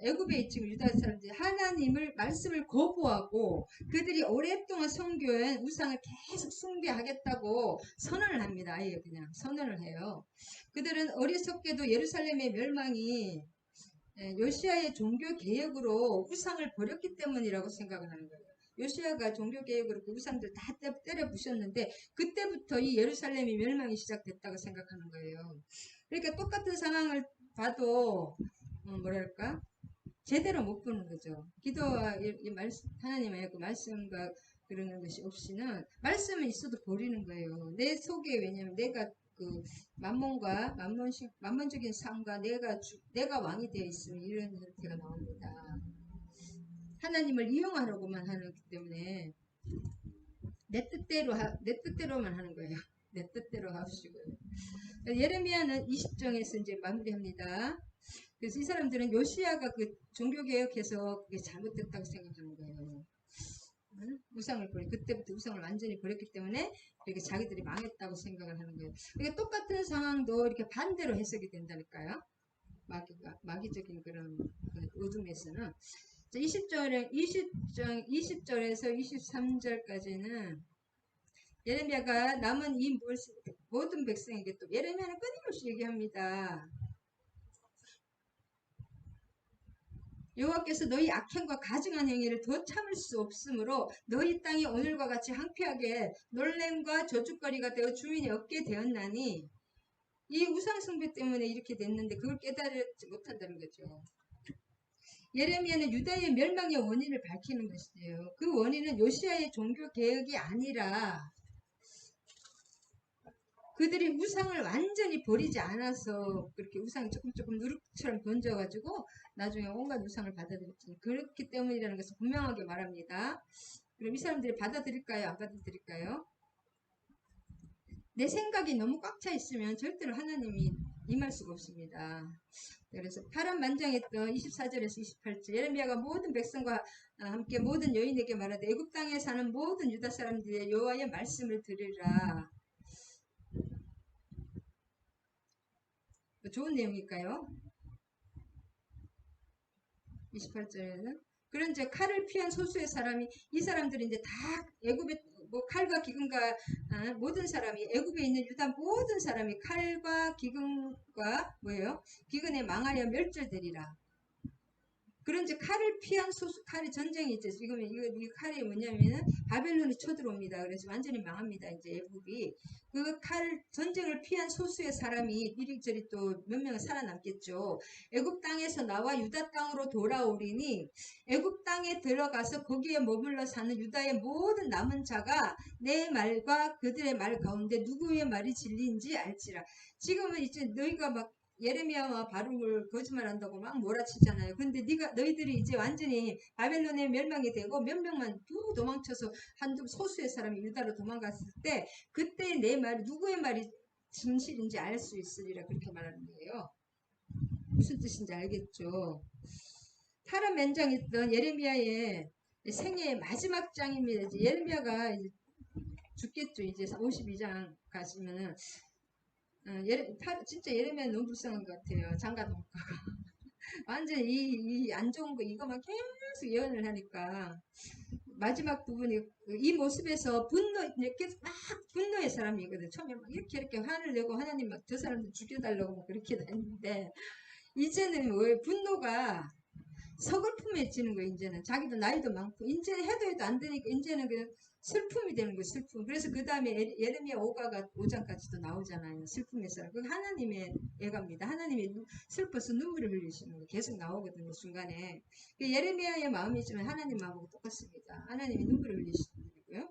애굽에 있지만 유다 사람들이 하나님을 말씀을 거부하고 그들이 오랫동안 선교한 우상을 계속 숭배하겠다고 선언을 합니다. 아예 그냥 선언을 해요. 그들은 어리석게도 예루살렘의 멸망이 요시아의 종교 개혁으로 우상을 버렸기 때문이라고 생각을 하는 거예요. 요시아가 종교개혁으로 그 우상들 다 때려 부셨는데 그때부터 이 예루살렘이 멸망이 시작됐다고 생각하는 거예요. 그러니까 똑같은 상황을 봐도 뭐랄까 제대로 못 보는 거죠. 기도와 하나님의 그 말씀과 그러는 것이 없이는 말씀은 있어도 버리는 거예요. 내 속에 왜냐면 내가 그 만몬적인 삶과 내가 왕이 되어 있으면 이런 형태가 나옵니다. 하나님을 이용하려고만 하기 때문에 내 뜻대로만 하는 거예요. 내 뜻대로 하시고요. 예레미야는 20장에서 이제 마무리합니다. 그래서 이 사람들은 요시아가 그 종교개혁해서 그게 잘못됐다고 생각하는 거예요. 우상을 그때부터 우상을 완전히 버렸기 때문에 이렇게 자기들이 망했다고 생각을 하는 거예요. 그러니까 똑같은 상황도 이렇게 반대로 해석이 된다니까요. 마귀적인 그런 어둠에서는 20절에서 23절까지는 예레미야가 남은 이 모든 백성에게 또 예레미야는 끊임없이 얘기합니다. 여호와께서 너희 악행과 가증한 행위를 더 참을 수 없으므로 너희 땅이 오늘과 같이 황폐하게 놀램과 저주거리가 되어 주인이 없게 되었나니 이 우상 숭배 때문에 이렇게 됐는데 그걸 깨달지 못한다는 거죠. 예레미야는 유다의 멸망의 원인을 밝히는 것이에요. 그 원인은 요시아의 종교 개혁이 아니라 그들이 우상을 완전히 버리지 않아서 그렇게 우상이 조금 누룩처럼 번져가지고 나중에 온갖 우상을 받아들였지. 그렇기 때문이라는 것을 분명하게 말합니다. 그럼 이 사람들이 받아들일까요? 안 받아들일까요? 내 생각이 너무 꽉 차 있으면 절대로 하나님이 임할 수가 없습니다. 그래서 파란만장했던 24절에서 28절 예레미야가 모든 백성과 함께 모든 여인에게 말하되 애굽 땅에 사는 모든 유다 사람들의 여호와의 말씀을 들으라. 좋은 내용일까요? 28절에는 그런즉 칼을 피한 소수의 사람이 이 사람들이 이제 다 애굽에 뭐 칼과 기근과 모든 사람이 애굽에 있는 유다 모든 사람이 칼과 기근과 뭐예요? 기근에 망하여 멸절되리라. 그런즉 칼을 피한 소수 칼이 전쟁이 있죠. 지금 이 칼이 뭐냐면은 바벨론이 쳐들어옵니다. 그래서 완전히 망합니다. 이제 애굽이 그 전쟁을 피한 소수의 사람이 이리저리 또 몇 명은 살아남겠죠. 애굽 땅에서 나와 유다 땅으로 돌아오리니 애굽 땅에 들어가서 거기에 머물러 사는 유다의 모든 남은 자가 내 말과 그들의 말 가운데 누구의 말이 진리인지 알지라. 지금은 이제 너희가 막 예레미야와 바룩을 거짓말한다고 막 몰아치잖아요. 근데 너희들이 이제 완전히 바벨론에 멸망이 되고 몇 명만 도망쳐서 한두 소수의 사람이 유다로 도망갔을 때 그때 내 말 누구의 말이 진실인지 알 수 있으리라 그렇게 말하는 거예요. 무슨 뜻인지 알겠죠? 타락 면장했던 예레미야의 생애의 마지막 장입니다. 예레미야가 죽겠죠. 이제 52장 가시면은 진짜 예레미야 너무 불쌍한 것 같아요. 장가도 못 가고 완전 이 안 좋은 거 이거만 계속 예언을 하니까 마지막 부분이 이 모습에서 이렇게 막 분노의 사람이거든. 처음에 막 이렇게 화를 내고 하나님 막 저 사람들 죽여달라고 막 그렇게 다니는데 이제는 왜 분노가 서글픔해지는 거예요. 이제는 자기도 나이도 많고 이제는 해도 안 되니까 이제는 그냥 슬픔이 되는 거예요. 슬픔. 그래서 그 다음에 예레미야 5장까지도 나오잖아요. 슬픔에서. 그 하나님의 애갑니다. 하나님이 슬퍼서 눈물을 흘리시는 거 계속 나오거든요. 중간에. 예레미야의 마음이지만 하나님 마음하고 똑같습니다. 하나님이 눈물을 흘리시는 거고요.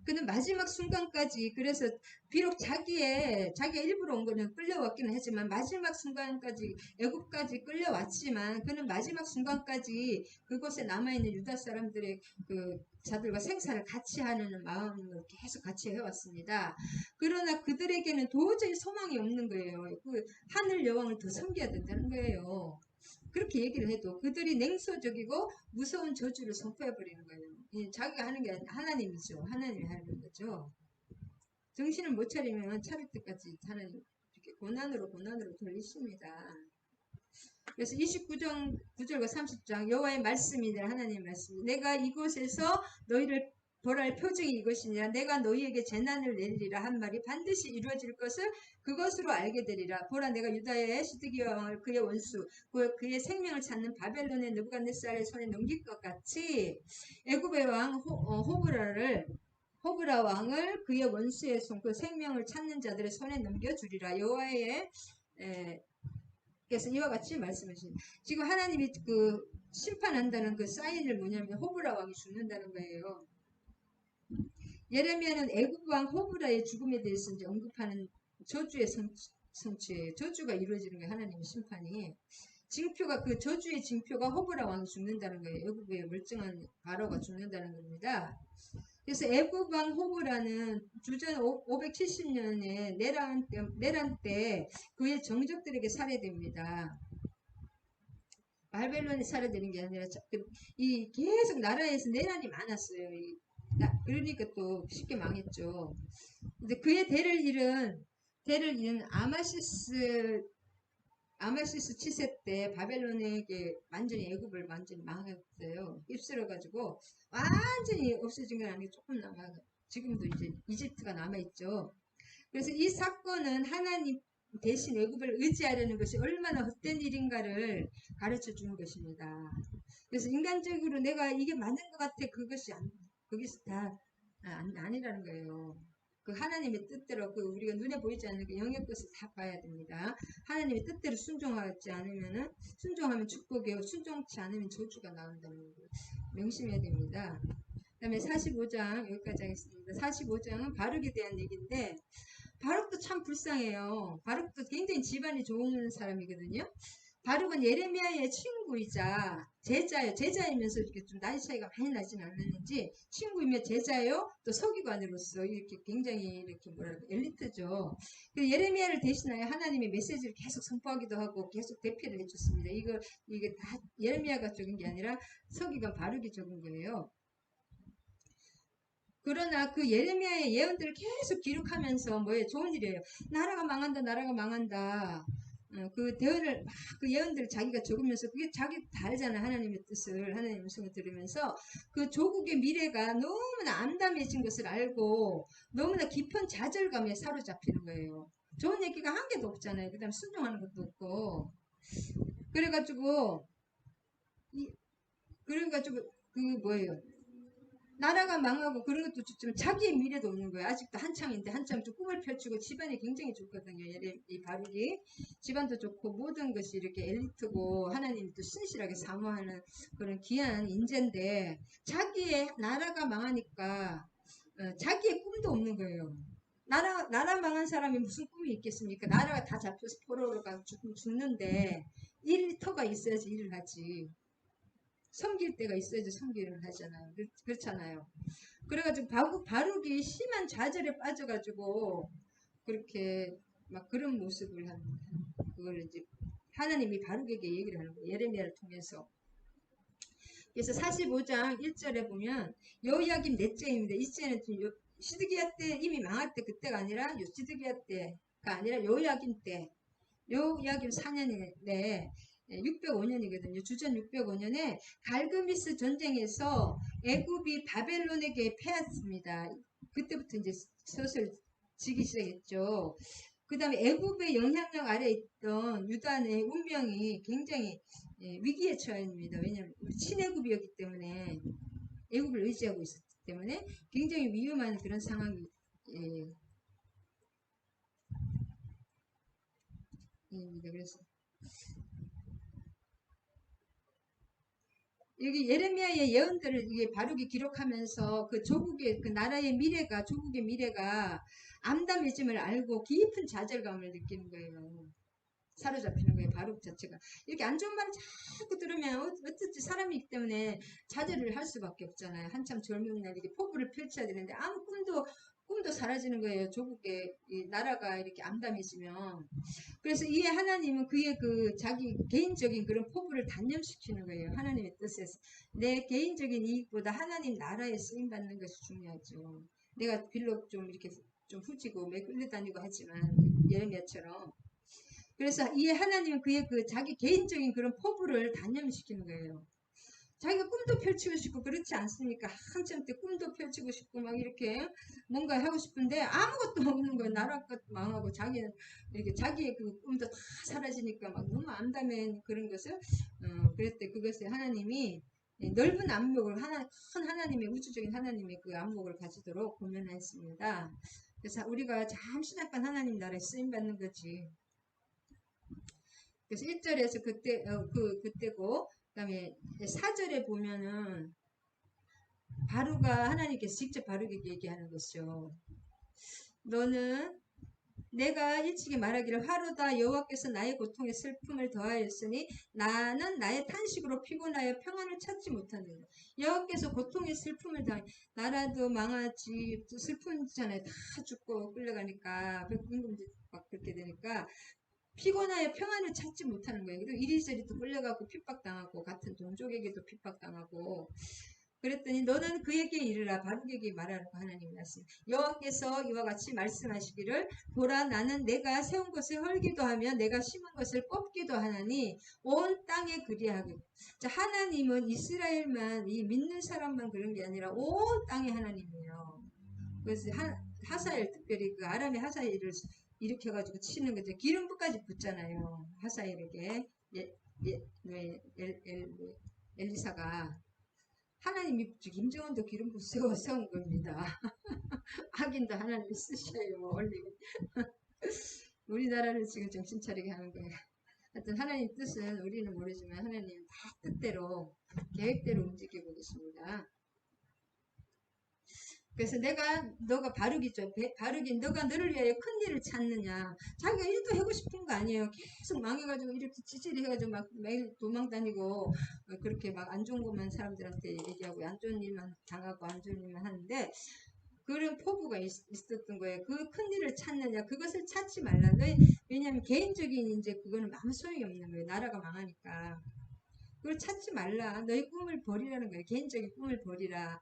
그는 마지막 순간까지 그래서 비록 자기가 일부러 온 거는 끌려왔기는 하지만 마지막 순간까지 애굽까지 끌려왔지만 그는 마지막 순간까지 그곳에 남아있는 유다 사람들의 그 자들과 생사를 같이 하는 마음으로 계속 같이 해왔습니다. 그러나 그들에게는 도저히 소망이 없는 거예요. 그 하늘 여왕을 더 섬겨야 된다는 거예요. 그렇게 얘기를 해도 그들이 냉소적이고 무서운 저주를 선포해버리는 거예요. 자기가 하는 게 하나님이죠. 하나님이 하는 거죠. 정신을 못 차리면 차릴 때까지 하나님 이렇게 고난으로 돌리십니다. 그래서 29장 9절과 30장 여호와의 말씀이니라 하나님의 말씀. 내가 이곳에서 너희를 벌할 표징이 이것이니라. 내가 너희에게 재난을 내리리라 한 말이 반드시 이루어질 것을 그것으로 알게 되리라. 보라 내가 유다의 시드기야 왕을 그의 원수 그의 생명을 찾는 바벨론의 느부갓네살의 손에 넘길 것 같이 애굽의 왕 호브라 왕을 그의 원수의 손 그 생명을 찾는 자들의 손에 넘겨주리라. 여호와의 그래서 이와 같이 말씀하십니다. 지금 하나님이 그 심판한다는 그 사인을 뭐냐면 호브라 왕이 죽는다는 거예요. 예레미야는 애굽 왕 호브라의 죽음에 대해서 이제 언급하는 저주의 성취예요. 저주가 이루어지는 거예요. 하나님의 심판이. 징표가 그 저주의 징표가 호브라 왕이 죽는다는 거예요. 애굽의 멀쩡한 바로가 죽는다는 겁니다. 그래서 애굽 왕 호브라는 주전 570년에 내란 때 그의 정적들에게 살해됩니다. 바벨론이 살해되는 게 아니라 이 계속 나라에서 내란이 많았어요. 그러니까 또 쉽게 망했죠. 근데 그의 대를 잃은 아마시스 7세 때 바벨론에게 완전히 애굽을 완전히 망했어요. 휩쓸어가지고 완전히 없어진 건 아니고 조금 남아. 지금도 이제 이집트가 남아있죠. 그래서 이 사건은 하나님 대신 애굽을 의지하려는 것이 얼마나 헛된 일인가를 가르쳐 주는 것입니다. 그래서 인간적으로 내가 이게 맞는 것 같아 거기서 다 아니라는 거예요. 그 하나님의 뜻대로 우리가 눈에 보이지 않는 그 영의 것을 다 봐야 됩니다. 하나님의 뜻대로 순종하지 않으면은 순종하면 축복이요 순종치 않으면 저주가 나온다는 걸 명심해야 됩니다. 그 다음에 45장 여기까지 하겠습니다. 45장은 바룩에 대한 얘기인데 바룩도 참 불쌍해요. 바룩도 굉장히 집안이 좋은 사람이거든요. 바룩은 예레미야의 친구이자 제자예요. 제자이면서 이렇게 좀 나이 차이가 많이 나진 않았는지 친구이며 제자요 또 서기관으로서 이렇게 굉장히 이렇게 뭐랄까 엘리트죠. 예레미야를 대신하여 하나님의 메시지를 계속 선포하기도 하고 계속 대피를 해줬습니다. 이게 다 예레미야가 적은 게 아니라 서기관 바룩이 적은 거예요. 그러나 그 예레미야의 예언들을 계속 기록하면서 뭐예요? 좋은 일이에요. 나라가 망한다. 그 대언을 막 그 예언들을 자기가 적으면서 그게 자기 다 알잖아. 하나님의 뜻을 하나님의 음성을 들으면서 그 조국의 미래가 너무나 암담해진 것을 알고 너무나 깊은 좌절감에 사로잡히는 거예요. 좋은 얘기가 한 개도 없잖아요. 그 다음 순종하는 것도 없고 그래가지고 그 뭐예요? 나라가 망하고 그런 것도 좋지만 자기의 미래도 없는 거예요. 아직도 한창인데 한창 좀 꿈을 펼치고 집안이 굉장히 좋거든요. 이 바룩이 집안도 좋고 모든 것이 이렇게 엘리트고 하나님이 또 신실하게 사모하는 그런 귀한 인재인데 자기의 나라가 망하니까 자기의 꿈도 없는 거예요. 나라 망한 사람이 무슨 꿈이 있겠습니까? 나라가 다 잡혀서 포로가 죽는데 일터가 있어야지 일을 하지. 섬길 때가 있어야지 섬기를 하잖아요. 그렇잖아요. 그래가지고 바룩이 심한 좌절에 빠져가지고 그렇게 막 그런 모습을 그걸 이제 하나님이 바룩에게 얘기를 하는 거예요. 예레미야를 통해서. 그래서 45장 1절에 보면 여호야김 넷째입니다. 이때는 시드기야 때 이미 망할 때 그때가 아니라 시드기야 때가 아니라 여호야김 때 여호야김 4년에 605년이거든요. 주전 605년에 갈그미스 전쟁에서 애굽이 바벨론에게 패했습니다. 그때부터 이제 서슬 지기 시작했죠. 그 다음에 애굽의 영향력 아래 있던 유다의 운명이 굉장히 위기에 처합니다. 왜냐하면 친애굽이었기 때문에 애굽을 의지하고 있었기 때문에 굉장히 위험한 그런 상황이 그래서 여기 예레미야의 예언들을 이게 바룩이 기록하면서 그 조국의 그 나라의 미래가 조국의 미래가 암담해짐을 알고 깊은 좌절감을 느끼는 거예요. 사로잡히는 거예요. 바룩 자체가. 이렇게 안 좋은 말을 자꾸 들으면 어떻지 사람이기 때문에 좌절을 할 수밖에 없잖아요. 한참 젊은 날 이렇게 포부를 펼쳐야 되는데 아무 꿈도 사라지는 거예요. 조국의 나라가 이렇게 암담해지면. 그래서 이에 하나님은 그의 그 자기 개인적인 그런 포부를 단념시키는 거예요. 하나님의 뜻에서. 내 개인적인 이익보다 하나님 나라에 쓰임받는 것이 중요하죠. 내가 빌록 좀 이렇게 좀 후지고 매 끌려다니고 하지만 예레미야처럼. 그래서 이에 하나님은 그의 그 자기 개인적인 그런 포부를 단념시키는 거예요. 자기가 꿈도 펼치고 싶고 그렇지 않습니까? 한참 때 꿈도 펼치고 싶고 막 이렇게 뭔가 하고 싶은데 아무것도 없는 거예요. 나라 끝 망하고 자기는 이렇게 자기의 그 꿈도 다 사라지니까 막 너무 암담한 그런 것을 그랬대. 그것을 하나님이 넓은 안목을 큰 하나님의 우주적인 하나님의 그 안목을 가지도록 고면했습니다. 그래서 우리가 잠깐 하나님 나라에 쓰임 받는 거지. 그래서 1절에서 그때고 그다음에 4절에 보면은 바루가 하나님께서 직접 바루에게 얘기하는 것이죠. 너는 내가 일찍이 말하기를 화로다 여호와께서 나의 고통에 슬픔을 더하였으니 나는 나의 탄식으로 피곤하여 평안을 찾지 못한다. 여호와께서 고통에 슬픔을 더하 나라도 망하지 슬픔잖아요. 다 죽고 끌려가니까 백군금지 막 그렇게 되니까 피곤하여 평안을 찾지 못하는 거예요. 그리고 이리저리 또 끌려가고 핍박당하고 같은 동족에게도 핍박당하고 그랬더니 너는 그에게 이르라 바룩에게 말하라고 하나님이 말씀. 여호와께서 이와 같이 말씀하시기를 보라 나는 내가 세운 것을 헐기도 하며 내가 심은 것을 뽑기도 하나니 온 땅에 그리하고. 자 하나님은 이스라엘만 이 믿는 사람만 그런 게 아니라 온 땅의 하나님이에요. 그래서 하사엘 특별히 그 아람의 하사엘을 일으켜가지고 치는 거죠. 기름부까지 붓잖아요. 하사엘에게 엘리사가 하나님이 김정은도 기름부 세운 겁니다. 하긴도 하나님이 쓰셔요. 올리고 우리나라를 지금 정신 차리게 하는 거예요. 하여튼 하나님 뜻은 우리는 모르지만 하나님 다 뜻대로 계획대로 움직이고 계십니다. 그래서 너가 바룩이죠. 바룩이 너가 너를 위하여 큰 일을 찾느냐. 자기가 일도 하고 싶은 거 아니에요. 계속 망해가지고 이렇게 지질해가지고 막 매일 도망 다니고 그렇게 막 안 좋은 것만 사람들한테 얘기하고 안 좋은 일만 당하고 안 좋은 일만 하는데 그런 포부가 있었던 거예요. 그 큰 일을 찾느냐. 그것을 찾지 말라. 왜냐하면 개인적인 이제 그거는 아무 소용이 없는 거예요. 나라가 망하니까. 그걸 찾지 말라. 너의 꿈을 버리라는 거예요. 개인적인 꿈을 버리라.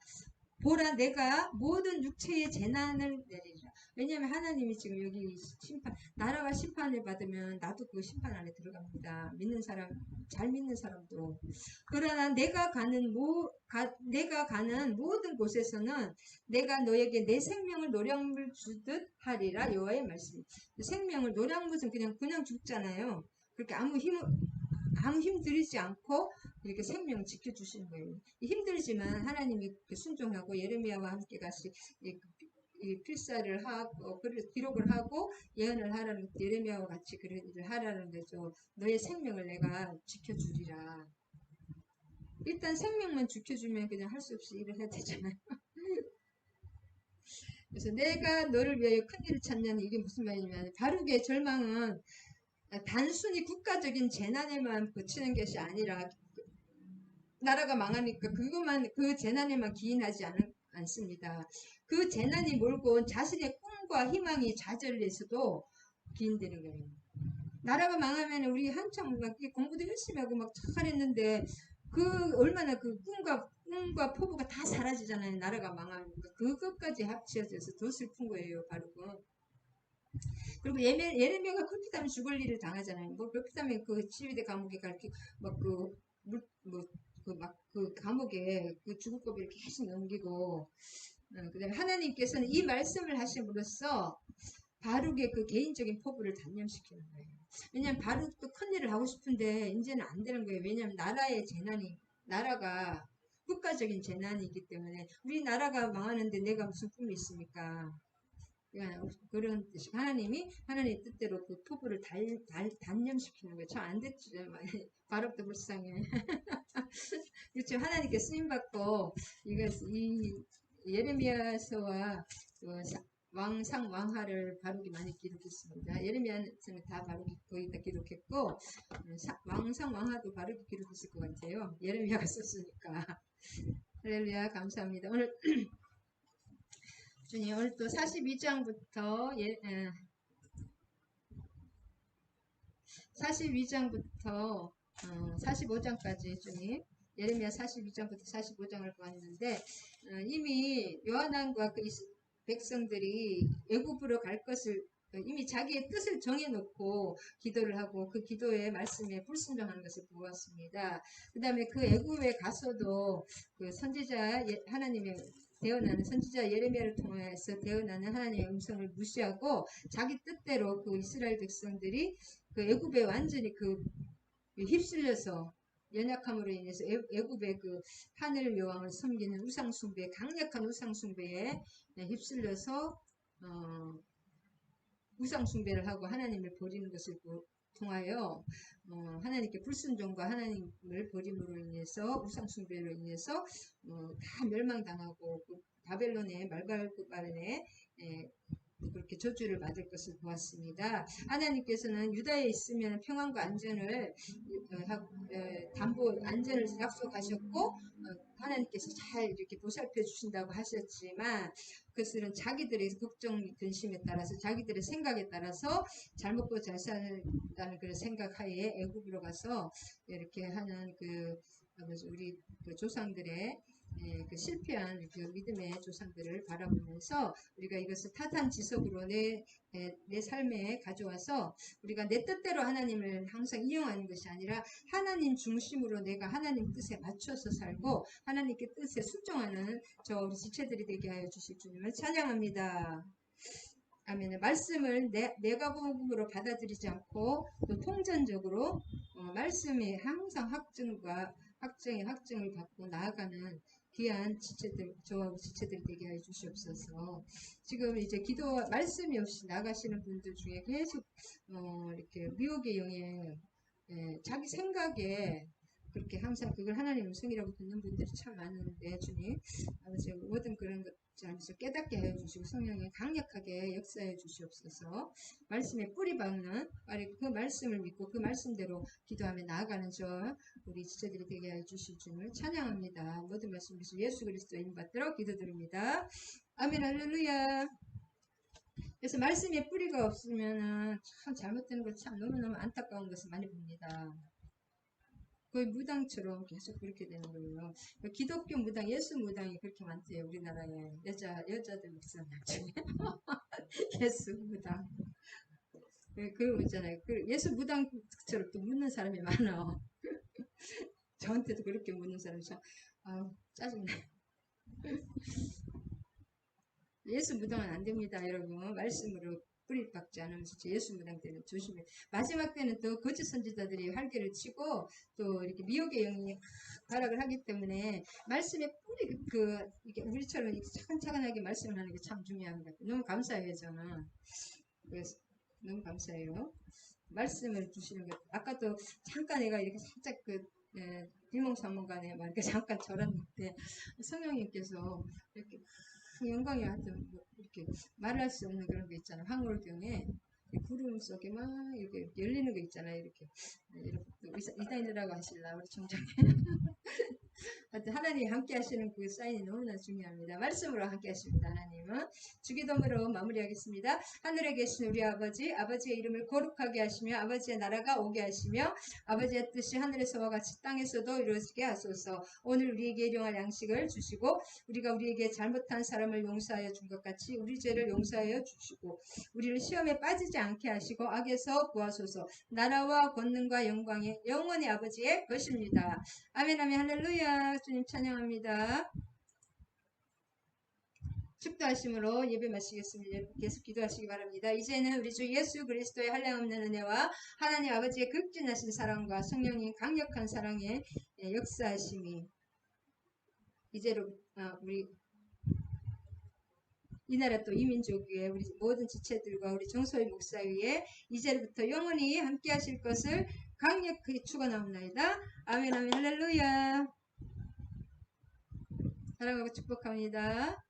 보라 내가 모든 육체의 재난을 내리리라. 왜냐하면 하나님이 지금 여기 나라가 심판을 받으면 나도 그 심판 안에 들어갑니다. 믿는 사람, 잘 믿는 사람도. 그러나 내가 가는 모든 곳에서는 내가 너에게 내 생명을 노량물 주듯 하리라. 여호와의 말씀. 생명을 노량물은 그냥 죽잖아요. 그렇게 아무 힘 들이지 않고 이렇게 생명을 지켜주시는 거예요. 힘들지만 하나님이 순종하고 예레미야와 함께 같이 필사를 하고 기록을 하고 예언을 하라는 예레미야와 같이 그런 일을 하라는 거죠. 너의 생명을 내가 지켜주리라. 일단 생명만 지켜주면 그냥 할 수 없이 일을 해야 되잖아요. 그래서 내가 너를 위하여 큰 일을 찾냐는 이게 무슨 말이냐면 바룩의 절망은 단순히 국가적인 재난에만 그치는 것이 아니라 나라가 망하니까 그것만 그 재난에만 기인하지 않습니다. 그 재난이 몰고 온 자신의 꿈과 희망이 좌절돼서도 기인되는 거예요. 나라가 망하면 우리 한참 막 공부도 열심히 하고 막 잘했는데 그 얼마나 그 꿈과 포부가 다 사라지잖아요. 나라가 망하니까 그것까지 합쳐져서 더 슬픈 거예요. 바로 그. 그리고 예레미야가 그렇게 하면 죽을 일을 당하잖아요. 뭐 그렇게 하면 그 치유대 감옥에 갈게 막그 감옥에 그 죽을 거비를 계속 넘기고 그다음에 하나님께서는 이 말씀을 하심으로써 바룩의 그 개인적인 포부를 단념시키는 거예요. 왜냐면 바룩도 큰 일을 하고 싶은데 이제는 안 되는 거예요. 왜냐면 나라가 국가적인 재난이기 때문에 우리 나라가 망하는데 내가 무슨 꿈이 있습니까? 그런 뜻이 하나님 뜻대로 그 포부를 단념시키는 거예요. 참 안 됐죠. 바룩도 불쌍해. 그렇죠. 하나님께 쓰임 받고 이 예레미야서와 왕하를 바룩이 많이 기록했습니다. 예레미야는 다 바룩이 거의 다 기록했고 왕하도 바룩이 기록했을 것 같아요. 예레미야가 썼으니까. 할렐루야 감사합니다. 주님 오늘 또 42장부터 45장까지 주님 예레미야 42장부터 45장을 보았는데 이미 요한왕과 그 백성들이 애굽으로 갈 것을 이미 자기의 뜻을 정해놓고 기도를 하고 그 기도의 말씀에 불순종하는 것을 보았습니다. 그 다음에 그 애굽에 가서도 그 선지자 하나님의 되어나는 선지자 예레미야를 통해서 되어나는 하나님의 음성을 무시하고 자기 뜻대로 그 이스라엘 백성들이 그 애굽에 완전히 그 휩쓸려서 연약함으로 인해서 애굽의 그 하늘 여왕을 섬기는 우상숭배, 강력한 우상숭배에 휩쓸려서 우상숭배를 하고 하나님을 버리는 것을 통하여 하나님께 불순종과 하나님을 버림으로 인해서 우상숭배로 인해서 다 멸망당하고 그 바벨론의 말갈굽반에 그렇게 저주를 받을 것을 보았습니다. 하나님께서는 유다에 있으면 평안과 안전을 안전을 약속하셨고 하나님께서 잘 이렇게 보살펴 주신다고 하셨지만 그것은 자기들의 걱정 근심에 따라서 자기들의 생각에 따라서 잘 먹고 잘 산다는 그런 생각하에 애굽으로 가서 이렇게 하는 우리 그 조상들의 그 실패한 그 믿음의 조상들을 바라보면서 우리가 이것을 타산지석으로 내 삶에 가져와서 우리가 내 뜻대로 하나님을 항상 이용하는 것이 아니라 하나님 중심으로 내가 하나님 뜻에 맞춰서 살고 하나님께 뜻에 순종하는 우리 지체들이 되게 하여 주실 주님을 찬양합니다. 아멘. 말씀을 내가 복음으로 받아들이지 않고 또 통전적으로 말씀이 항상 확증을 받고 나아가는 귀한 저와 지체들 되게 해 주시옵소서. 지금 이제 말씀이 없이 나가시는 분들 중에 계속 이렇게 미혹의 영에 자기 생각에 그렇게 항상 그걸 하나님 음성이라고 듣는 분들이 참 많은데 주님 아버지 모든 그런 것 깨닫게 해 주시고 성령이 강력하게 역사해 주시옵소서. 말씀에 뿌리 박는 그 말씀을 믿고 그 말씀대로 기도하며 나아가는 우리 지체들이 되게 해 주실 줄을 찬양합니다. 모든 말씀 예수 그리스도의 이름 받들어 기도드립니다. 아멘. 할렐루야. 그래서 말씀에 뿌리가 없으면 참 잘못되는 것 참 너무너무 안타까운 것을 많이 봅니다. 거의 무당처럼 계속 그렇게 되는 거예요. 기독교 무당, 예수 무당이 그렇게 많대요. 우리나라에 여자들 목사님 중에 예수 무당. 그러고 있잖아요. 예수 무당처럼 또 묻는 사람이 많아. 저한테도 그렇게 묻는 사람이 참 짜증나. 예수 무당은 안 됩니다, 여러분. 말씀으로 뿌리 박지 않으면서 예수 무당 때는 조심해. 마지막 때는 또 거짓 선지자들이 활개를 치고 또 이렇게 미혹의 영이 발악을 하기 때문에 말씀의 뿌리 이게 우리처럼 차근차근하게 말씀을 하는 게 참 중요합니다. 너무 감사해요, 저는. 그래서 너무 감사해요. 말씀을 주시는 것. 아까 또 잠깐 내가 이렇게 살짝 빌몽사문간에 막 이렇게 잠깐 절었는데 성령님께서 이렇게 영광이 하여튼 이렇게 말할 수 없는 그런 거 있잖아요. 황홀경에 구름 속에 막 이렇게 열리는 거 있잖아요. 이렇게 이다인이라고 하실라 우리 총장님. 하여튼 하나님이 함께 하시는 그 사인이 너무나 중요합니다. 말씀으로 함께 하십니다. 하나님은 주기도문으로 마무리하겠습니다. 하늘에 계신 우리 아버지, 아버지의 이름을 거룩하게 하시며 아버지의 나라가 오게 하시며 아버지의 뜻이 하늘에서와 같이 땅에서도 이루어지게 하소서. 오늘 우리에게 일용할 양식을 주시고 우리가 우리에게 잘못한 사람을 용서하여 준 것 같이 우리 죄를 용서하여 주시고 우리를 시험에 빠지지 않게 하시고 악에서 구하소서. 나라와 권능과 영광이 영원히 아버지의 것입니다. 아멘 아멘 할렐루야. 주님 찬양합니다. 축도하심으로 예배 마치겠습니다. 계속 기도하시기 바랍니다. 이제는 우리 주 예수 그리스도의 한량없는 은혜와 하나님 아버지의 극진하신 사랑과 성령님 강력한 사랑의 역사하심이 이제로 우리 이 나라 또 이민족 위에 우리 모든 지체들과 우리 정소희 목사 위에 이제부터 영원히 함께 하실 것을 강력히 축원하옵나이다. 아멘 아멘 할렐루야. 사랑하고 축복합니다.